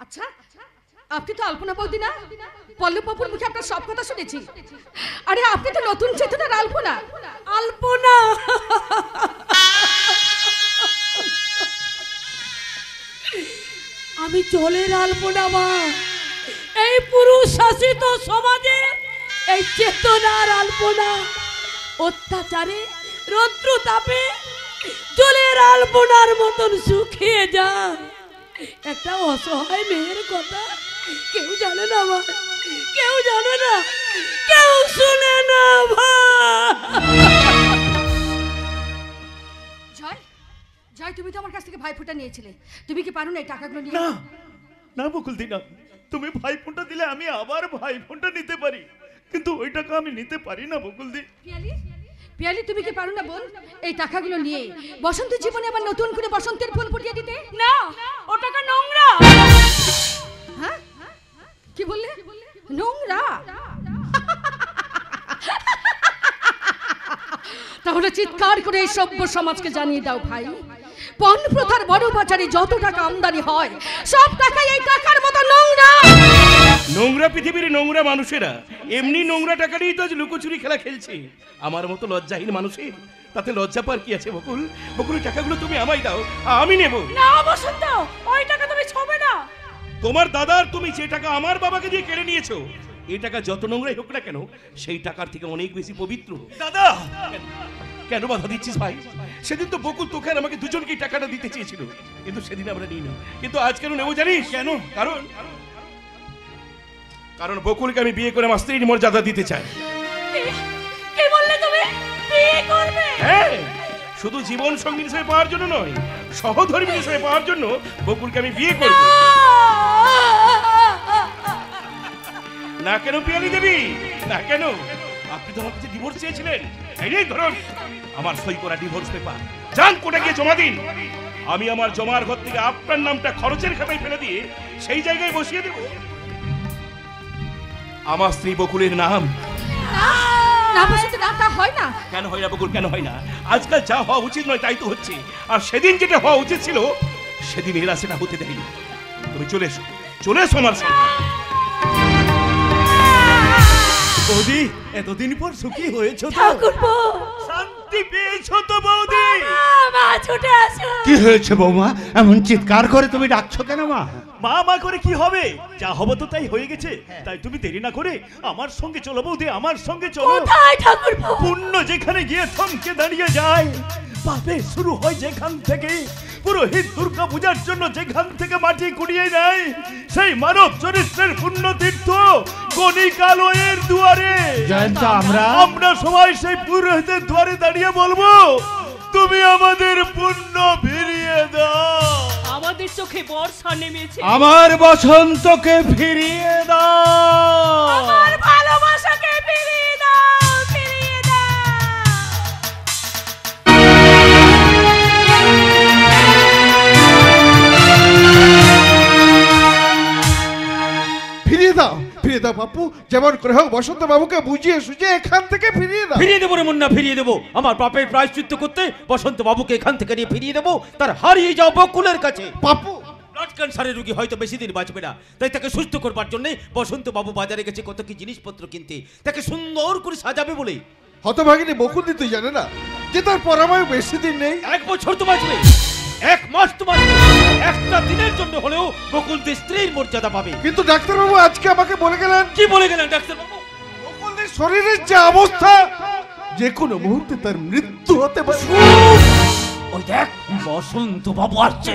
আচ্ছা, আপনি তো আলপনা বৌদি না? পল্লব বাবুর মুখে আপনার সব কথা শুনেছি। আরে আপনি তো নতুন চেতনার আলপনা। আলপনা? আমি জলের আলপনা মা। এই পুরুষ শাসিত সমাজে এই চেতনার আলপনা অত্যাচারে রৌদ্র তাপে জলের আলপনার মতন শুকিয়ে যায়। একটা অসহায় মেয়ের কথা কেউ জানে না মা, কেউ জানে না, কেউ শুনে না জয়, জয়, তুমি তো আমার কাছ থেকে ভাইফোঁটা নিয়েছিলে, তুমি কি পারো না এই টাকাগুলো নিয়ে? না না বকুলদি, না, তুমি ভাইফোঁটা দিলে আমি আবার ভাইফোঁটা নিতে পারি, কিন্তু ওই টাকা আমি নিতে পারি না বকুলদি। পিয়ালি তুমি কি পারো না বোন এই টাকাগুলো নিয়ে বসন্ত জীবনে আবার নতুন করে বসন্তের ফুল ফুটিয়ে দিতে? না, ও টাকা নোংরা। হ্যাঁ কি বললে? নোংরা? তাহলে চিৎকার করে এই সভ্য সমাজকে জানিয়ে দাও ভাই, পণ প্রথার বড় বাজারে যত টাকা আমদানি হয় সব টাকাই এই টাকার মতো নোংরা। নোংরা পৃথিবীর নোংরা মানুষেরা এমনি নোংরা টাকা নিয়েই তো আজ লুকোচুরি খেলা খেলছে। আমার মতো লজ্জাহীন মানুষের তাতে লজ্জা পার কি আছে বকুল? বকুল টাকাগুলো তুমি আমায় দাও, আমি নেব। না বসন্ত, ওই টাকা তুমি ছবে না। তোমার দাদার তুমি যে টাকা আমার বাবাকে দিয়ে কেড়ে নিয়েছো, এই টাকা যত নোংরাই হোক না কেন সেই টাকার থেকে অনেক বেশি পবিত্র। দাদা কেন বাধা দিচ্ছিস ভাই? সেদিন তো বকুল তোকে আর আমাকে দুজনকেই টাকাটা দিতে চেয়েছিল, কিন্তু সেদিন আমরা নিই না। কিন্তু আজ কেন নেবো জানিস? কেন? কারণ বকুলকে আমি বিয়ে করে আমার স্ত্রীর মর্যাদা দিতে চাই। কি বললে তুমি? বিয়ে করবে? হ্যাঁ, শুধু জীবন সঙ্গী হিসেবে পাওয়ার জন্য নয়, সহধর্মী হিসেবে পাওয়ার জন্য বকুলকে আমি বিয়ে করব। না কেন পিয়ালি দেবী? না কেন? আপনি তো আমার কাছে ডিভোর্স চেয়েছিলেন। এই ধরুন আমার সই করা ডিভোর্স পেপার, যান কোর্টে গিয়ে জমা দিন। আমি আমার জমার ঘর থেকে আপনার নামটা খরচের খাতায় ফেলে দিয়ে সেই জায়গায় বসিয়ে দেব আমার স্ত্রী বকুলের নাম। না বসন্ত না, তা হয় না। কেন হয় না বকুল? কেন হয় না? আজকাল যা হওয়া উচিত নয় তাই তো হচ্ছে, আর সেদিন যেটা হওয়া উচিত ছিল সেদিন এরা সেটা হতে দেয়নি। তুমি চলে এসো, চলে এসো আমার সাথে। বৌদি, এতদিন পর সুখী হয়েছো তো? ঠাকুরপো, শান্তি পেয়েছো তো বৌদি? মা ছুটে আসো। কি হয়েছে বৌমা? এমন চিৎকার করে তুমি ডাকছো কেন মা? মা মা করে কি হবে? যা হবে তো তাই হয়ে গেছে, তাই তুমি দেরি না করে আমার সঙ্গে চলো বৌদি, আমার সঙ্গে চলো। কোথায় ঠাকুরপো? পুণ্য যেখানে গিয়ে থমকে দাঁড়িয়ে যায়, পাপে শুরু হয় যেখান থেকে, পুরোহিত দুর্গা পূজার জন্য যেখান থেকে মাটি কুড়িয়ে নেয়, সেই মানব চরিত্রের পুণ্য তীর্থ গণিকালয়ের দুয়ারে আমরা সবাই সেই পুরোহিতের দুয়ারে দাঁড়িয়ে বলবো, তুমি আমাদের পুণ্য ফিরিয়ে দাও। আমাদের চোখে বর্ষা নেমেছে, আমার বসন্তকে ফিরিয়ে দাও, আমার ভালোবাসাকে ফিরিয়ে দাও, ফিরিয়ে দাও। ফিরিয়ে দাও, ফিরিয়ে দাও বাপু, যেমন করে হোক বসন্ত বাবুকে বুঝিয়ে সুঝিয়ে এখান থেকে ফিরিয়ে দাও। ফিরিয়ে দেবো রে মুন্না, ফিরিয়ে দেবো। আমার পাপের প্রায়শ্চিত্ত করতে বসন্ত বাবুকে এখান থেকে নিয়ে ফিরিয়ে দেবো তার হারিয়ে যাও বকুলের কাছে। বাপু, ব্লাড ক্যান্সারের রোগী হয়তো বেশি দিন বাঁচবে না, তাই তাকে সুস্থ করবার জন্য বসন্ত বাবু বাজারে গেছে কত কি জিনিসপত্র কিনতে, তাকে সুন্দর করে সাজাবে বলে। হতভাগিনী বকুল তুই জানে না যে তার পরাময় বেশি দিন নেই। 1 বছর তো বাঁচবে, 1 মাস তো বাঁচবে, একটা দিনের জন্য হলেও বকুল স্ত্রীর মর্যাদা পাবে। কিন্তু ডাক্তারবাবু আজকে আমাকে বলে গেলেন। কি বলে গেলেন ডাক্তার বাবু? বকুলের শরীরের যে অবস্থা, যে কোনো মুহূর্তে তার মৃত্যু হতে পারে। ওই দেখ বসন্ত বাবু আসছে।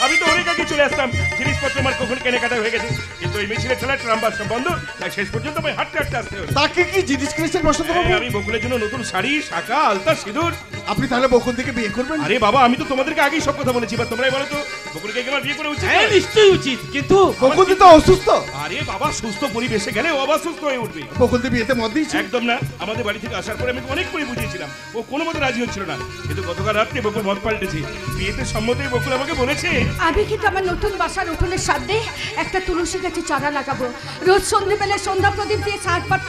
আমি তো অনেক আগে চলে আসতাম, জিনিসপত্র আমার কখন কেনাকাটা হয়ে গেছে, কিন্তু ওই মিছিলের ঠেলা ট্রাম্বার সব বন্ধ, তাই শেষ পর্যন্ত আমি হাঁটতে হাঁটতে আসতে হলো। তাকে কি জিনিস কিনেছেন বসন্ত বাবু? আমি বকুলের জন্য নতুন শাড়ি, শাঁখা, আলতা, সিঁদুর। আপনি তাহলে বকুল থেকে বিয়ে করবেন? আরে বাবা, আমি তো তোমাদেরকে আগেই সব কথা বলেছি, বা তোমরাই বলো তো বকুলকে কি আমার বিয়ে করে উচিত? হ্যাঁ নিশ্চয়ই উচিত, কিন্তু বকুল তো অসুস্থ। আরে বাবা, সুস্থ পরিবেশে গেলে ও আবার সুস্থ হয়ে উঠবে। বকুল বিয়েতে মত দিয়েছে? একদম না, আমাদের বাড়ি থেকে আসার পরে আমি অনেক করে বুঝিয়েছিলাম, ও কোনো মতে রাজি হচ্ছিল না, কিন্তু গতকাল রাত্রে বকুল মত পাল্টেছে। বিয়েতে সম্মতই বকুল আমাকে বলেছে আমি কিন্তু আমার নতুন বাসার উঠোনের সামনে একটা তুলসী গাছের চারা লাগাবো, রোজ সন্ধ্যেবেলা সন্ধ্যা প্রদীপ দিয়ে শাক পাঠ।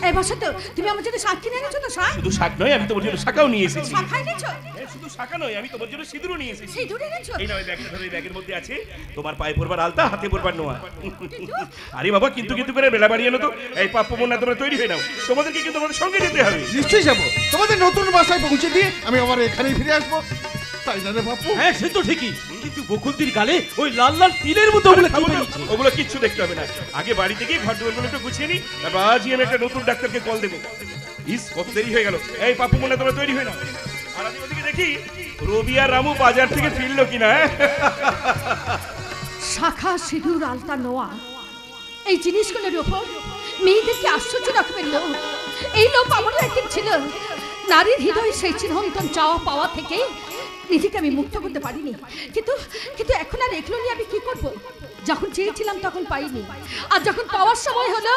এই বসন্ত, তুমি আমার জন্য শাক কিনে এনেছো তো? শাক? শুধু শাক নয়, আমি তোমার জন্য শাকাও নিয়ে এসেছি। শাক এনেছো? শুধু শাকা নয়, আমি তোমার জন্য সিঁদুরও নিয়ে এসেছি। সিঁদুর এনেছো? এই নয়, ব্যাগটা ধরে, ব্যাগের মধ্যে আছে তোমার পায়ে পরবার আলতা, হাতে পরবার নোয়া। আরে বাবা, কিন্তু কিন্তু করে বেলা বাড়িয়ে এলো তো। এই পাপ্পু মুন্না, তোমরা তৈরি হয়ে নাও, তোমাদেরকে কিন্তু আমাদের সঙ্গে যেতে হবে। নিশ্চয়ই যাবো, তোমাদের নতুন বাসায় পৌঁছে দিয়ে আমি আবার এখানেই ফিরে আসবো, তাই না রে বাপু? হ্যাঁ সে তো ঠিকই, কিন্তু বকুলদির গালে ওই লাল লাল তিলের মতো ওগুলো কিচ্ছু দেখতে হবে না, আগে বাড়িতে গিয়ে ঘর দুয়ারগুলো একটু গুছিয়ে নি, তারপর আজই আমি একটা নতুন ডাক্তারকে কল দেবো। ইস, কত দেরি হয়ে গেল। এই পাপ্পু মুন্না, তোমরা তৈরি হয়ে নাও। আর আমি ওদিকে দেখি রবি আর রামু বাজার থেকে ফিরলো কিনা। শাখা, সিঁদুর, আলতা, নোয়া, এই জিনিসগুলোর উপর মেয়েদেরকে আশ্চর্য রকমের লোভ। এই লোভ আমারও একদিন ছিল। নারীর হৃদয় সেই চিরন্তন চাওয়া পাওয়া থেকে নিজেকে আমি মুক্ত করতে পারিনি, কিন্তু কিন্তু এখন আর এগুলো নিয়ে আমি কি করব? যখন চেয়েছিলাম তখন পাইনি, আর যখন পাওয়ার সময় হলো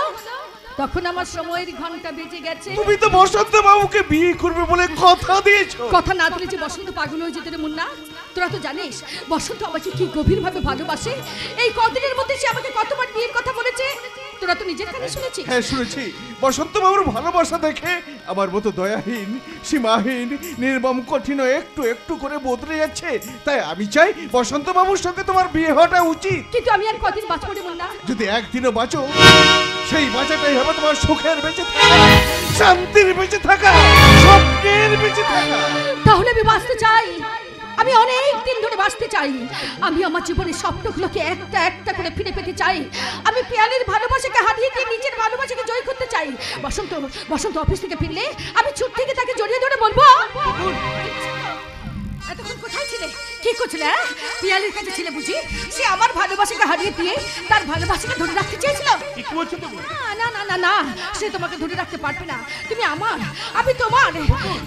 তখন আমার সময়ের ঘন্টা বেজে গেছে। তুমি তো বসন্ত বাবুকে বিয়ে করবে বলে কথা দিয়েছো। কথা না দিলে যে বসন্ত পাগল হয়ে যেত রে মুন্না। তোরা তো জানিস বসন্ত আমাকে কি গভীরভাবে ভালোবাসে। এই কদিনের মধ্যে সে আমাকে কতবার বিয়ের কথা বলেছে, তোরা তো নিজের কানে শুনেছিস। হ্যাঁ শুনেছি। বসন্ত বাবুর ভালোবাসা দেখে আমার মতো দয়াহীন, সীমাহীন, নির্মম, কঠিন একটু একটু করে বদলে যাচ্ছে। তাই আমি চাই বসন্ত বাবুর সঙ্গে তোমার বিয়ে হওয়াটা উচিত। কিন্তু আমি আর কদিন বাঁচবো রে মুন্না? যদি একদিনও বাঁচো, সেই বাঁচাটাই হবে তোমার সুখের বেঁচে থাকা, শান্তির বেঁচে থাকা, স্বপ্নের বেঁচে থাকা। তাহলে আমি বাঁচতে চাই, আমি অনেক দিন ধরে বাঁচতে চাই। আমি আমার জীবনের স্বপ্নগুলোকে একটা একটা করে ফিরে পেতে চাই। আমি পিয়ালির ভালোবাসাকে হারিয়ে দিয়ে নিজের ভালোবাসাকে জয় করতে চাই। বসন্ত বসন্ত অফিস থেকে ফিরলে আমি ছুট থেকে তাকে জড়িয়ে ধরে বলবো, এতক্ষণ কোথায় ছিলে, কি করছিলে? পিয়ালির কাছে ছিলে বুঝি? সে আমার ভালোবাসাকে হারিয়ে দিয়ে তার ভালোবাসাকে ধরে রাখতে চেয়েছিল। না না না না, সে তোমাকে ধরে রাখতে পারবে না। তুমি আমার, আমি তোমার।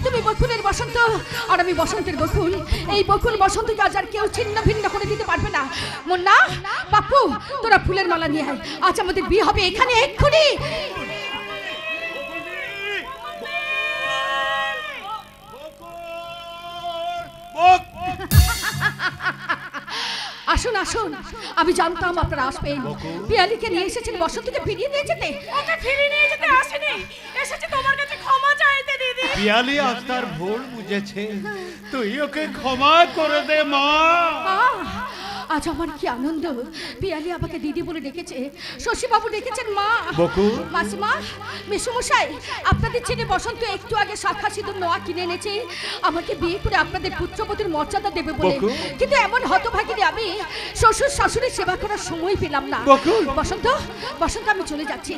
তুমি বকুলের বসন্ত আর আমি বসন্তের বকুল। এই বকুল বসন্তকে আজ আর কেউ ছিন্ন ভিন্ন করে দিতে পারবে না। মুন্না, পাপ্পু, তোরা ফুলের মালা নিয়ে আয়। আজ আমাদের বিয়ে হবে এখানে এক্ষুনি। আসুন আসুন, আমি জানতাম আপনারা আসবেন। পিয়ালিকে নিয়ে এসেছেন বসন্তকে ফিরিয়ে নিয়ে যেতে। ওকে ফিরিয়ে নিয়ে যেতে আসেনি, এসেছে তোমার কাছে ক্ষমা চাইতে দিদি। পিয়ালি আজ তার ভুল বুঝেছে, তুই ওকে ক্ষমা করে দে মা। আজ আমার কি আনন্দ, পিয়ালি আমাকে দিদি বলে ডেকেছে, শশীবাবু ডেকেছেন মা। মাসিমা, মেসুমশাই, আপনাদের ছেলে বসন্ত একটু আগে শাখা সিঁদুর নোয়া কিনে এনেছে আমাকে বিয়ে করে আপনাদের পুত্রবধূর মর্যাদা দেবে বলে। কিন্তু এমন হতভাগিনী আমি, শ্বশুর শাশুড়ি সেবা করার সময় পেলাম না। বসন্ত, বসন্ত, আমি চলে যাচ্ছি।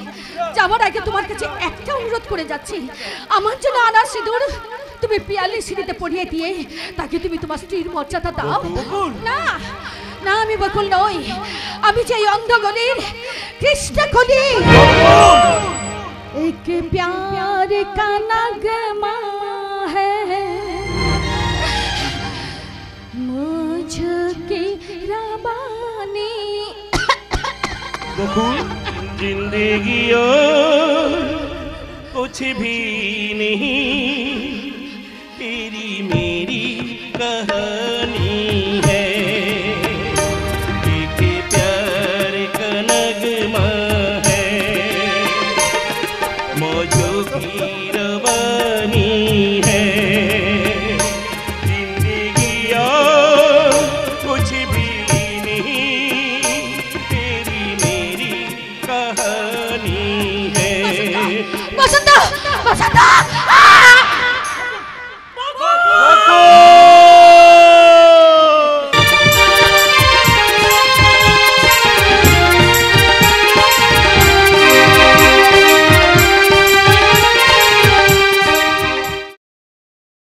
যাওয়ার আগে তোমার কাছে একটা অনুরোধ করে যাচ্ছি, আমার জন্য আনা সিঁদুর তুমি পিয়ালির সিঁড়িতে পরিয়ে দিয়ে তাকে তুমি তোমার স্ত্রীর মর্যাদা দাও। না না, আমি বকুল নই, আমি চাই অন্ধগলির কৃষ্ণকলি। এক প্যার কা নগমা হ্যায় মুঝকে রবানি। बकुल जिंदगी कुछ भी नहीं, तेरी मेरी कहानी है। एक प्यार का नगमा है, मौजों की रवानी है। जिंदगी कुछ भी नहीं, तेरी मेरी कहानी है। बसंत, बसंत,